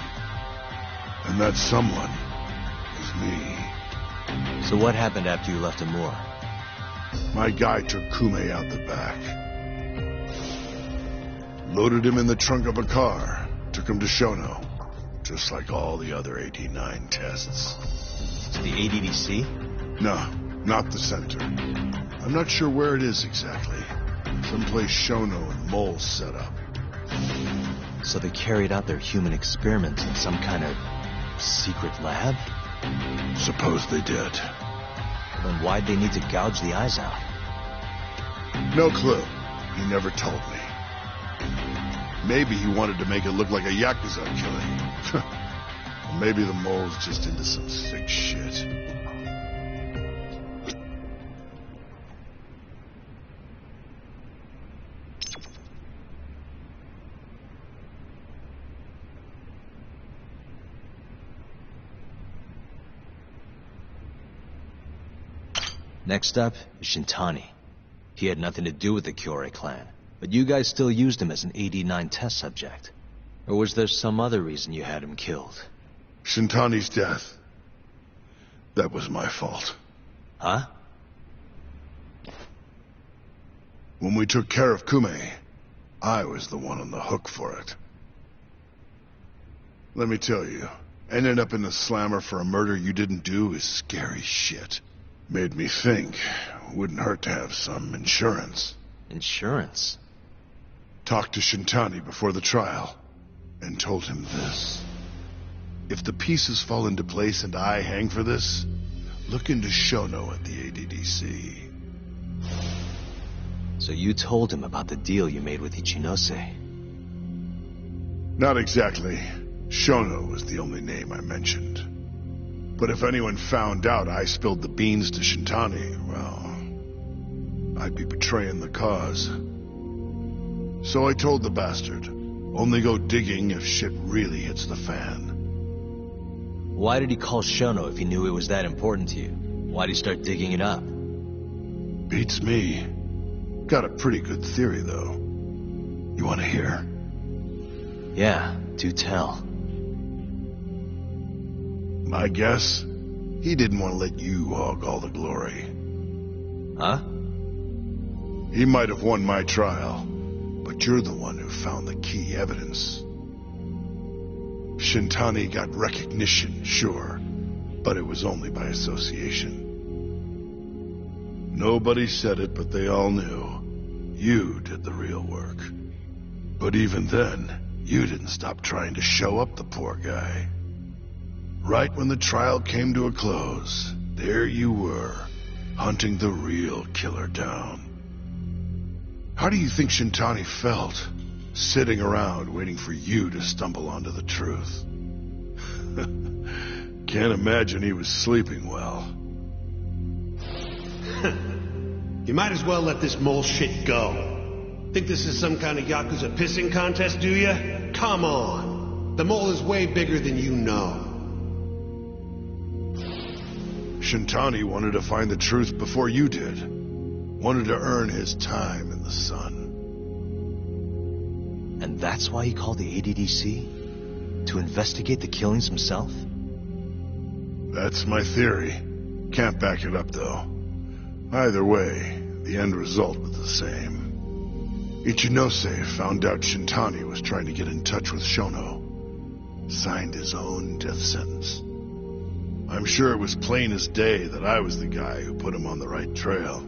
And that someone was me. So what happened after you left Amur? My guy took Kume out the back. Loaded him in the trunk of a car. Took him to Shono. Just like all the other 89 tests. To the ADDC? No, not the center. I'm not sure where it is exactly. Someplace Shono and Mole set up. So they carried out their human experiments in some kind of secret lab? Suppose they did. Then why'd they need to gouge the eyes out? No clue. He never told me. Maybe he wanted to make it look like a Yakuza killing. Or maybe the mole's just into some sick shit. Next up is Shintani. He had nothing to do with the Kyorei clan, but you guys still used him as an AD-9 test subject. Or was there some other reason you had him killed? Shintani's death. That was my fault. Huh? When we took care of Kume, I was the one on the hook for it. Let me tell you, ending up in the slammer for a murder you didn't do is scary shit. Made me think, wouldn't hurt to have some insurance. Insurance? Talked to Shintani before the trial, and told him this. If the pieces fall into place and I hang for this, look into Shono at the ADDC. So you told him about the deal you made with Ichinose? Not exactly. Shono was the only name I mentioned. But if anyone found out I spilled the beans to Shintani, well, I'd be betraying the cause. So I told the bastard, only go digging if shit really hits the fan. Why did he call Shono if he knew it was that important to you? Why'd he start digging it up? Beats me. Got a pretty good theory, though. You want to hear? Yeah, do tell. My guess? He didn't want to let you hog all the glory. Huh? He might have won my trial, but you're the one who found the key evidence. Shintani got recognition, sure, but it was only by association. Nobody said it, but they all knew. You did the real work. But even then, you didn't stop trying to show up the poor guy. Right when the trial came to a close, there you were, hunting the real killer down. How do you think Shintani felt, sitting around waiting for you to stumble onto the truth? Can't imagine he was sleeping well. You might as well let this mole shit go. Think this is some kind of Yakuza pissing contest, do you? Come on. The mole is way bigger than you know. Shintani wanted to find the truth before you did. Wanted to earn his time in the sun. And that's why he called the ADDC? To investigate the killings himself? That's my theory. Can't back it up, though. Either way, the end result was the same. Ichinose found out Shintani was trying to get in touch with Shono. Signed his own death sentence. I'm sure it was plain as day that I was the guy who put him on the right trail.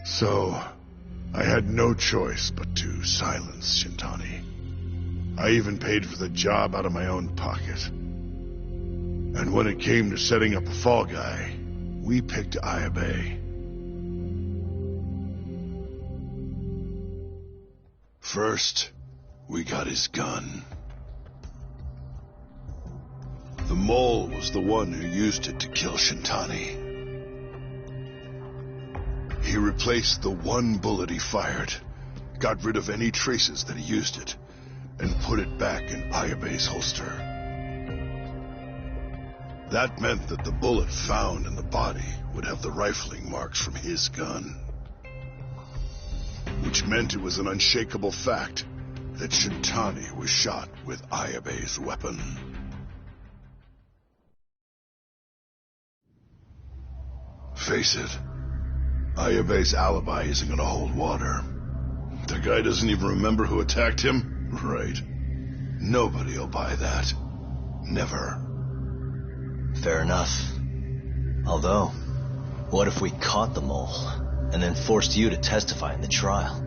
So, I had no choice but to silence Shintani. I even paid for the job out of my own pocket. And when it came to setting up a fall guy, we picked Ayabe. First, we got his gun. The mole was the one who used it to kill Shintani. He replaced the one bullet he fired, got rid of any traces that he used it, and put it back in Ayabe's holster. That meant that the bullet found in the body would have the rifling marks from his gun. Which meant it was an unshakable fact that Shintani was shot with Ayabe's weapon. Face it, Ayabe's alibi isn't gonna hold water. The guy doesn't even remember who attacked him? Right. Nobody'll buy that. Never. Fair enough. Although, what if we caught the mole, and then forced you to testify in the trial?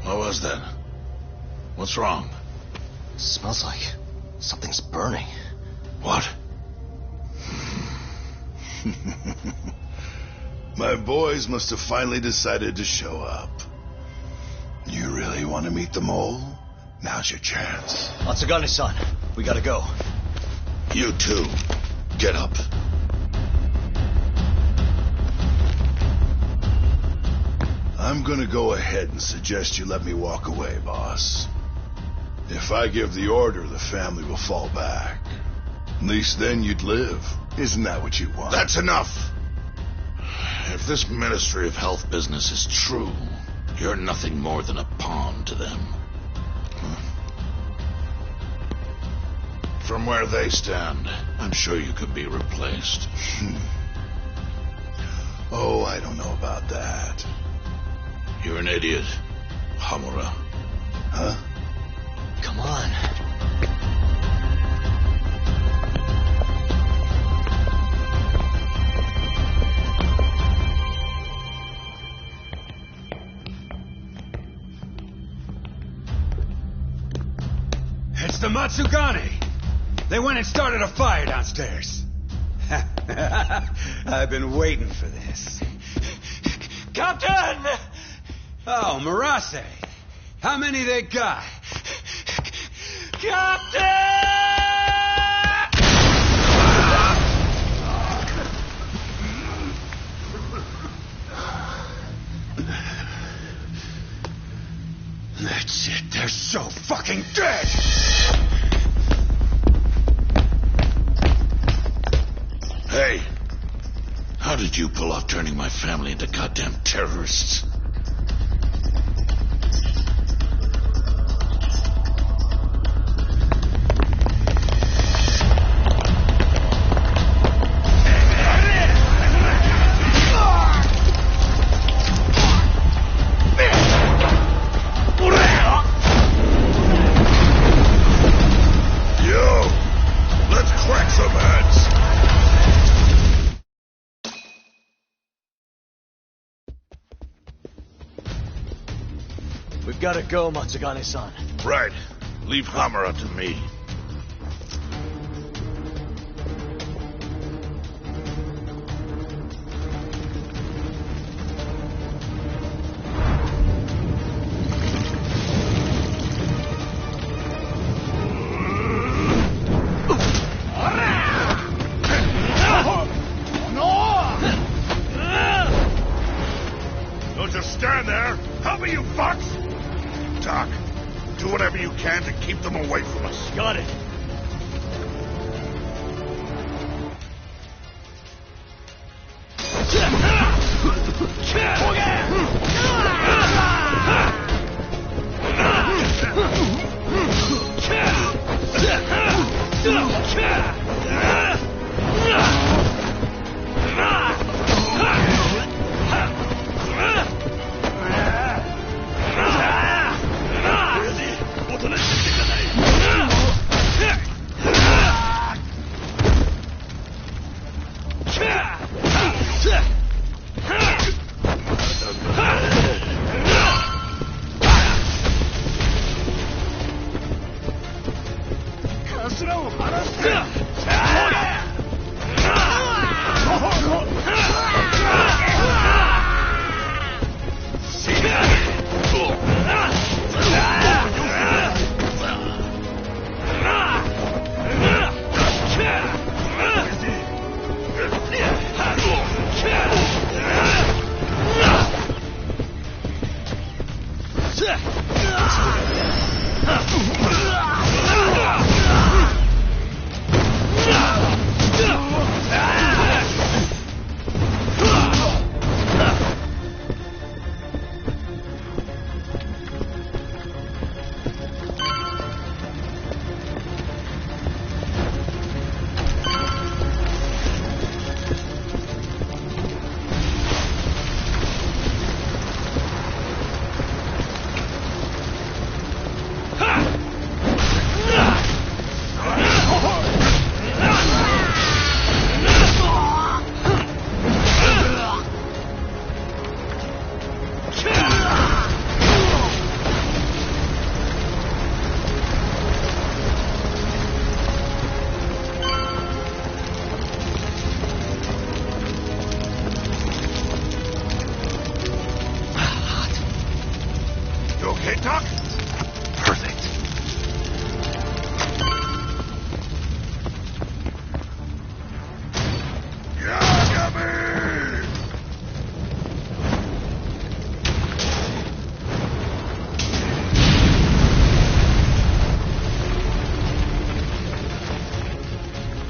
What was that? What's wrong? Smells like something's burning. What? My boys must have finally decided to show up. You really want to meet the mole? Now's your chance. Matsugane-san, we gotta go. You too. Get up. I'm gonna go ahead and suggest you let me walk away, boss. If I give the order, the family will fall back. At least then you'd live. Isn't that what you want? That's enough! If this Ministry of Health business is true, You're nothing more than a pawn to them. From where they stand, I'm sure you could be replaced. Oh, I don't know about that. You're an idiot, Hamura. Huh? Come on. It's the Matsugane! They went and started a fire downstairs. I've been waiting for this. Captain! Oh, Marase! How many they got? Captain! That's it. They're so fucking dead! Hey, how did you pull off turning my family into goddamn terrorists? We've got to go, Matsugane-san. Right. Leave Hamura to me. Don't just stand there. Help me, you fucks! Doc, do whatever you can to keep them away from us. Got it.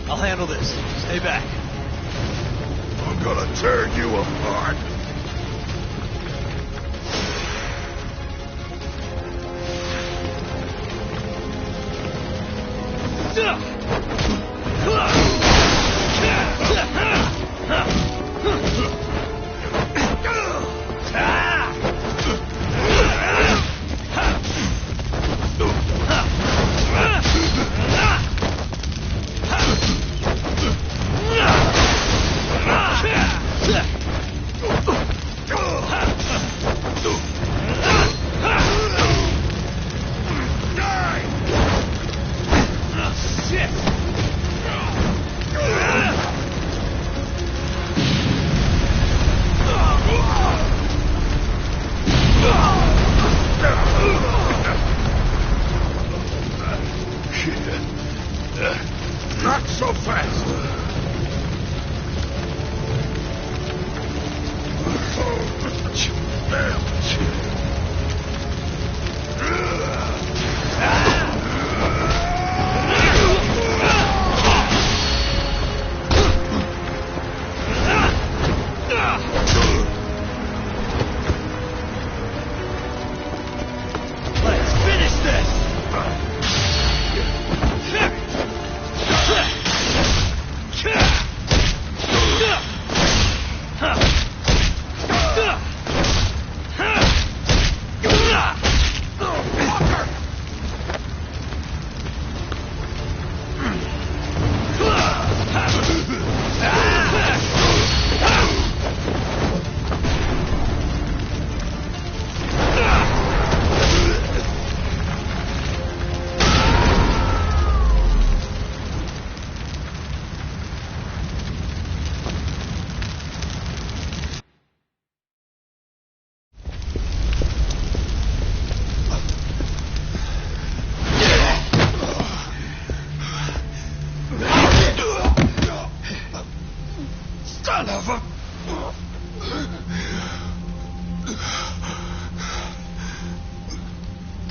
I'll handle this. Stay back. I'm gonna tear you apart.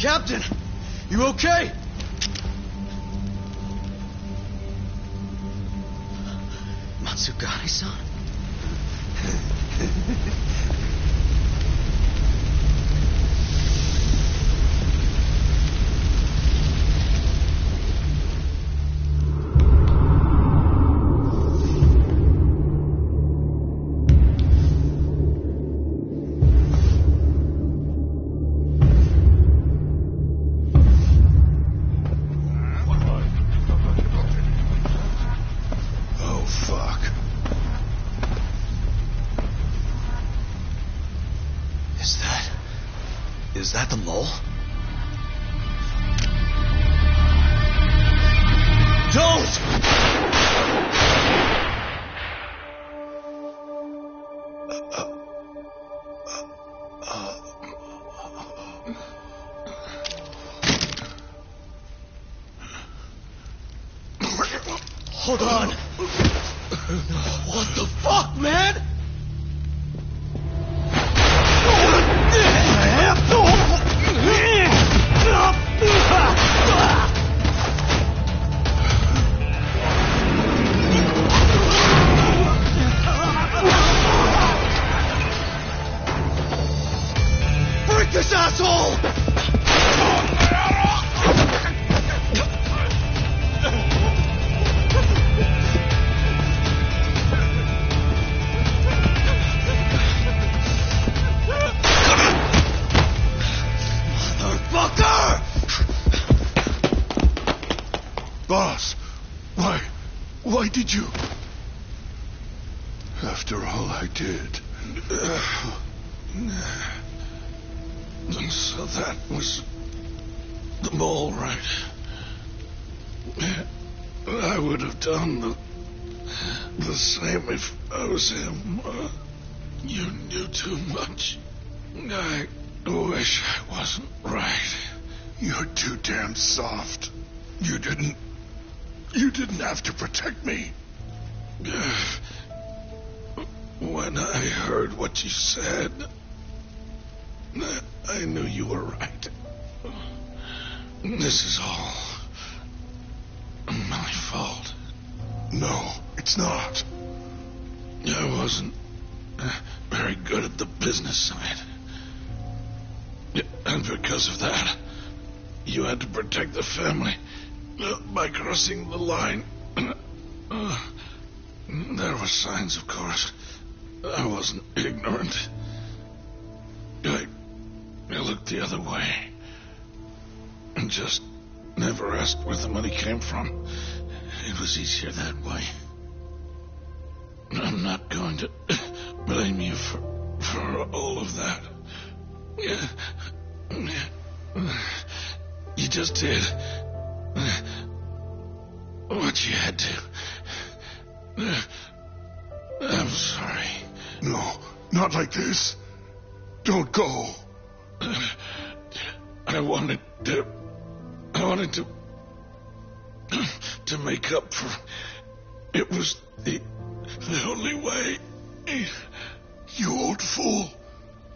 Captain! You okay? Matsugane-san? Is that the mole? Don't! Hold on! What the fuck, man? Break this asshole! Boss, why did you? After all I did. So that was the mole, right? I would have done the same if I was him. You knew too much. I wish I wasn't right. You're too damn soft. You didn't have to protect me. When I heard what you said, I knew you were right. This is all my fault. No, it's not. I wasn't very good at the business side. And because of that, you had to protect the family by crossing the line. There were signs, of course. I wasn't ignorant. I looked the other way and just never asked where the money came from. It was easier that way. I'm not going to blame you for all of that. You just did what you had to. I'm sorry. No, not like this. Don't go. I wanted to make up for. It was the only way. You old fool.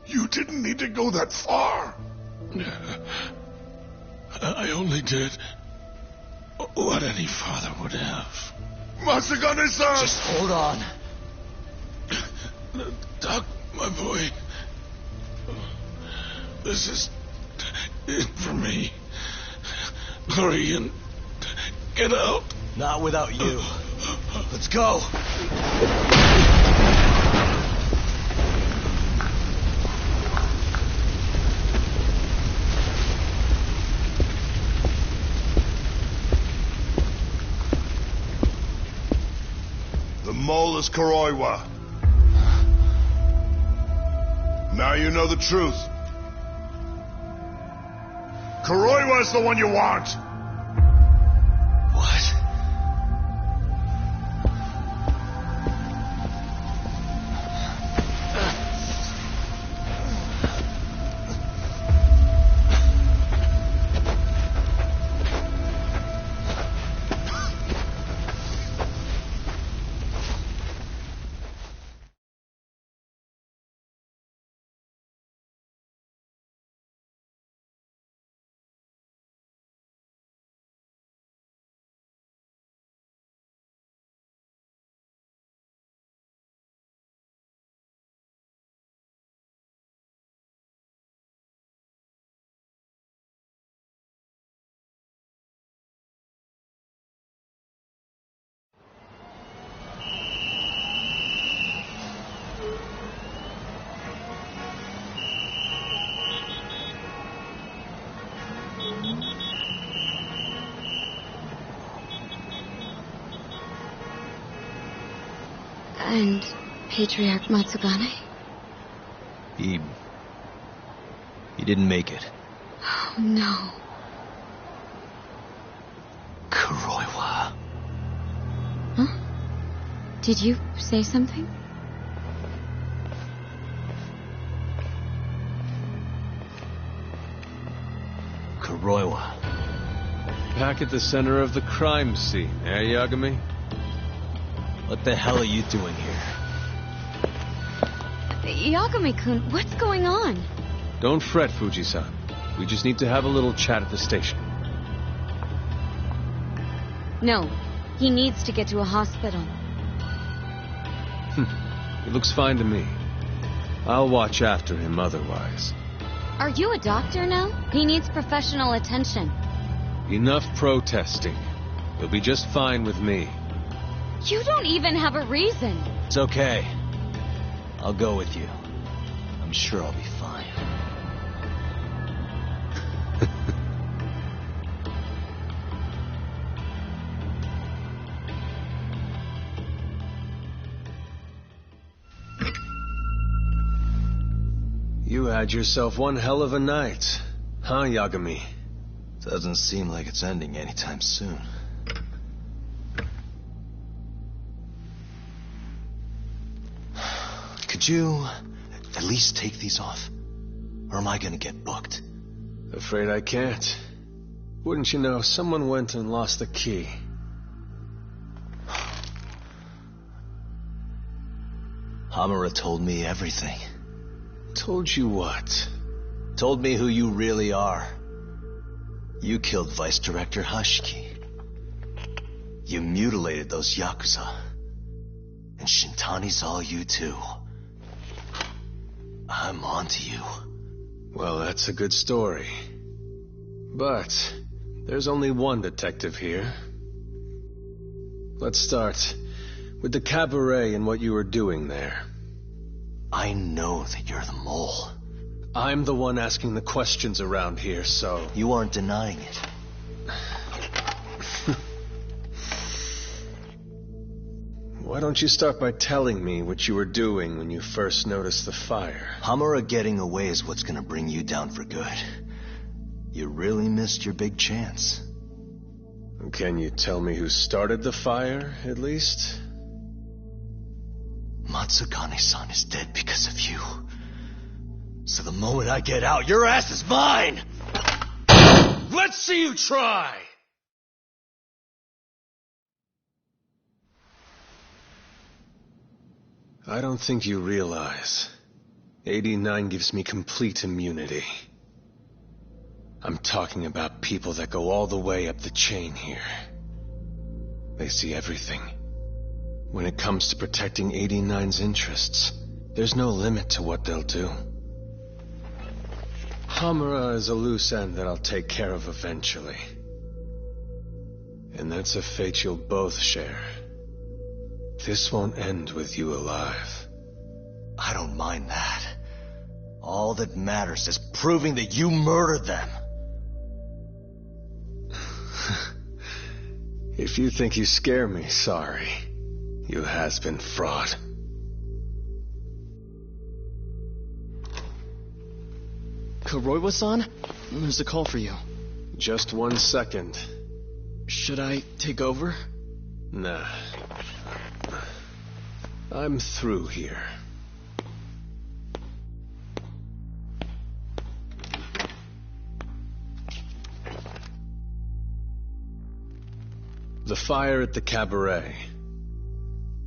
You didn't need to go that far. I only did what any father would have. Matsugane-san! Just hold on. Doc, my boy. This is it for me. Hurry and get out. Not without you. Let's go. The mole is Kuroiwa. Now you know the truth. Kuroiwa is the one you want. What? And Patriarch Matsugane? He didn't make it. Oh, no. Kuroiwa. Huh? Did you say something? Kuroiwa. Back at the center of the crime scene, eh, Yagami? What the hell are you doing here? Yagami-kun, what's going on? Don't fret, Fuji-san. We just need to have a little chat at the station. No, he needs to get to a hospital. He looks fine to me. I'll watch after him otherwise. Are you a doctor now? He needs professional attention. Enough protesting. He'll be just fine with me. You don't even have a reason. It's okay. I'll go with you. I'm sure I'll be fine. You had yourself one hell of a night, huh, Yagami? Doesn't seem like it's ending anytime soon. Could you at least take these off? Or am I gonna get booked? Afraid I can't. Wouldn't you know, someone went and lost the key. Hamura told me everything. Told you what? Told me who you really are. You killed Vice Director Hashiki. You mutilated those Yakuza. And Shintani's all you too. I'm onto you. Well, that's a good story. But there's only one detective here. Let's start with the cabaret and what you were doing there. I know that you're the mole. I'm the one asking the questions around here, so... You aren't denying it. Why don't you start by telling me what you were doing when you first noticed the fire? Hamura getting away is what's gonna bring you down for good. You really missed your big chance. Can you tell me who started the fire, at least? Matsugane-san is dead because of you. So the moment I get out, your ass is mine! Let's see you try! I don't think you realize. 89 gives me complete immunity. I'm talking about people that go all the way up the chain here. They see everything. When it comes to protecting 89's interests, there's no limit to what they'll do. Hamura is a loose end that I'll take care of eventually. And that's a fate you'll both share. This won't end with you alive. I don't mind that. All that matters is proving that you murdered them. If you think you scare me, sorry. You has-been fraud. Kuroiwa-san? There's a call for you. Just 1 second. Should I take over? Nah. I'm through here. The fire at the cabaret.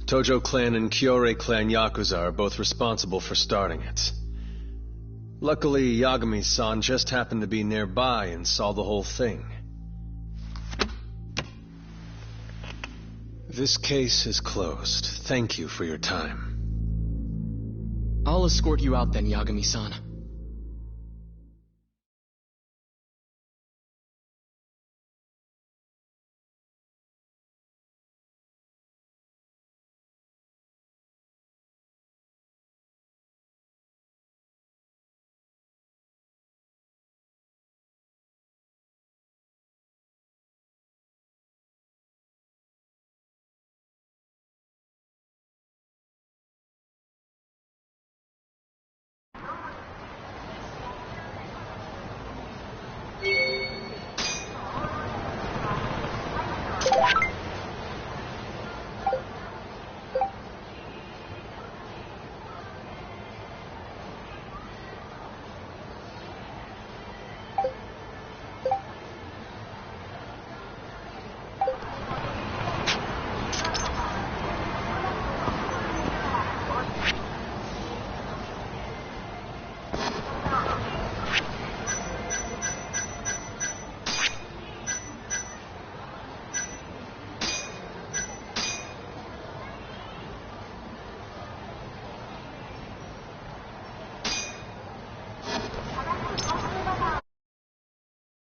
Tojo clan and Kyorei clan Yakuza are both responsible for starting it. Luckily, Yagami-san just happened to be nearby and saw the whole thing. This case is closed. Thank you for your time. I'll escort you out then, Yagami-san.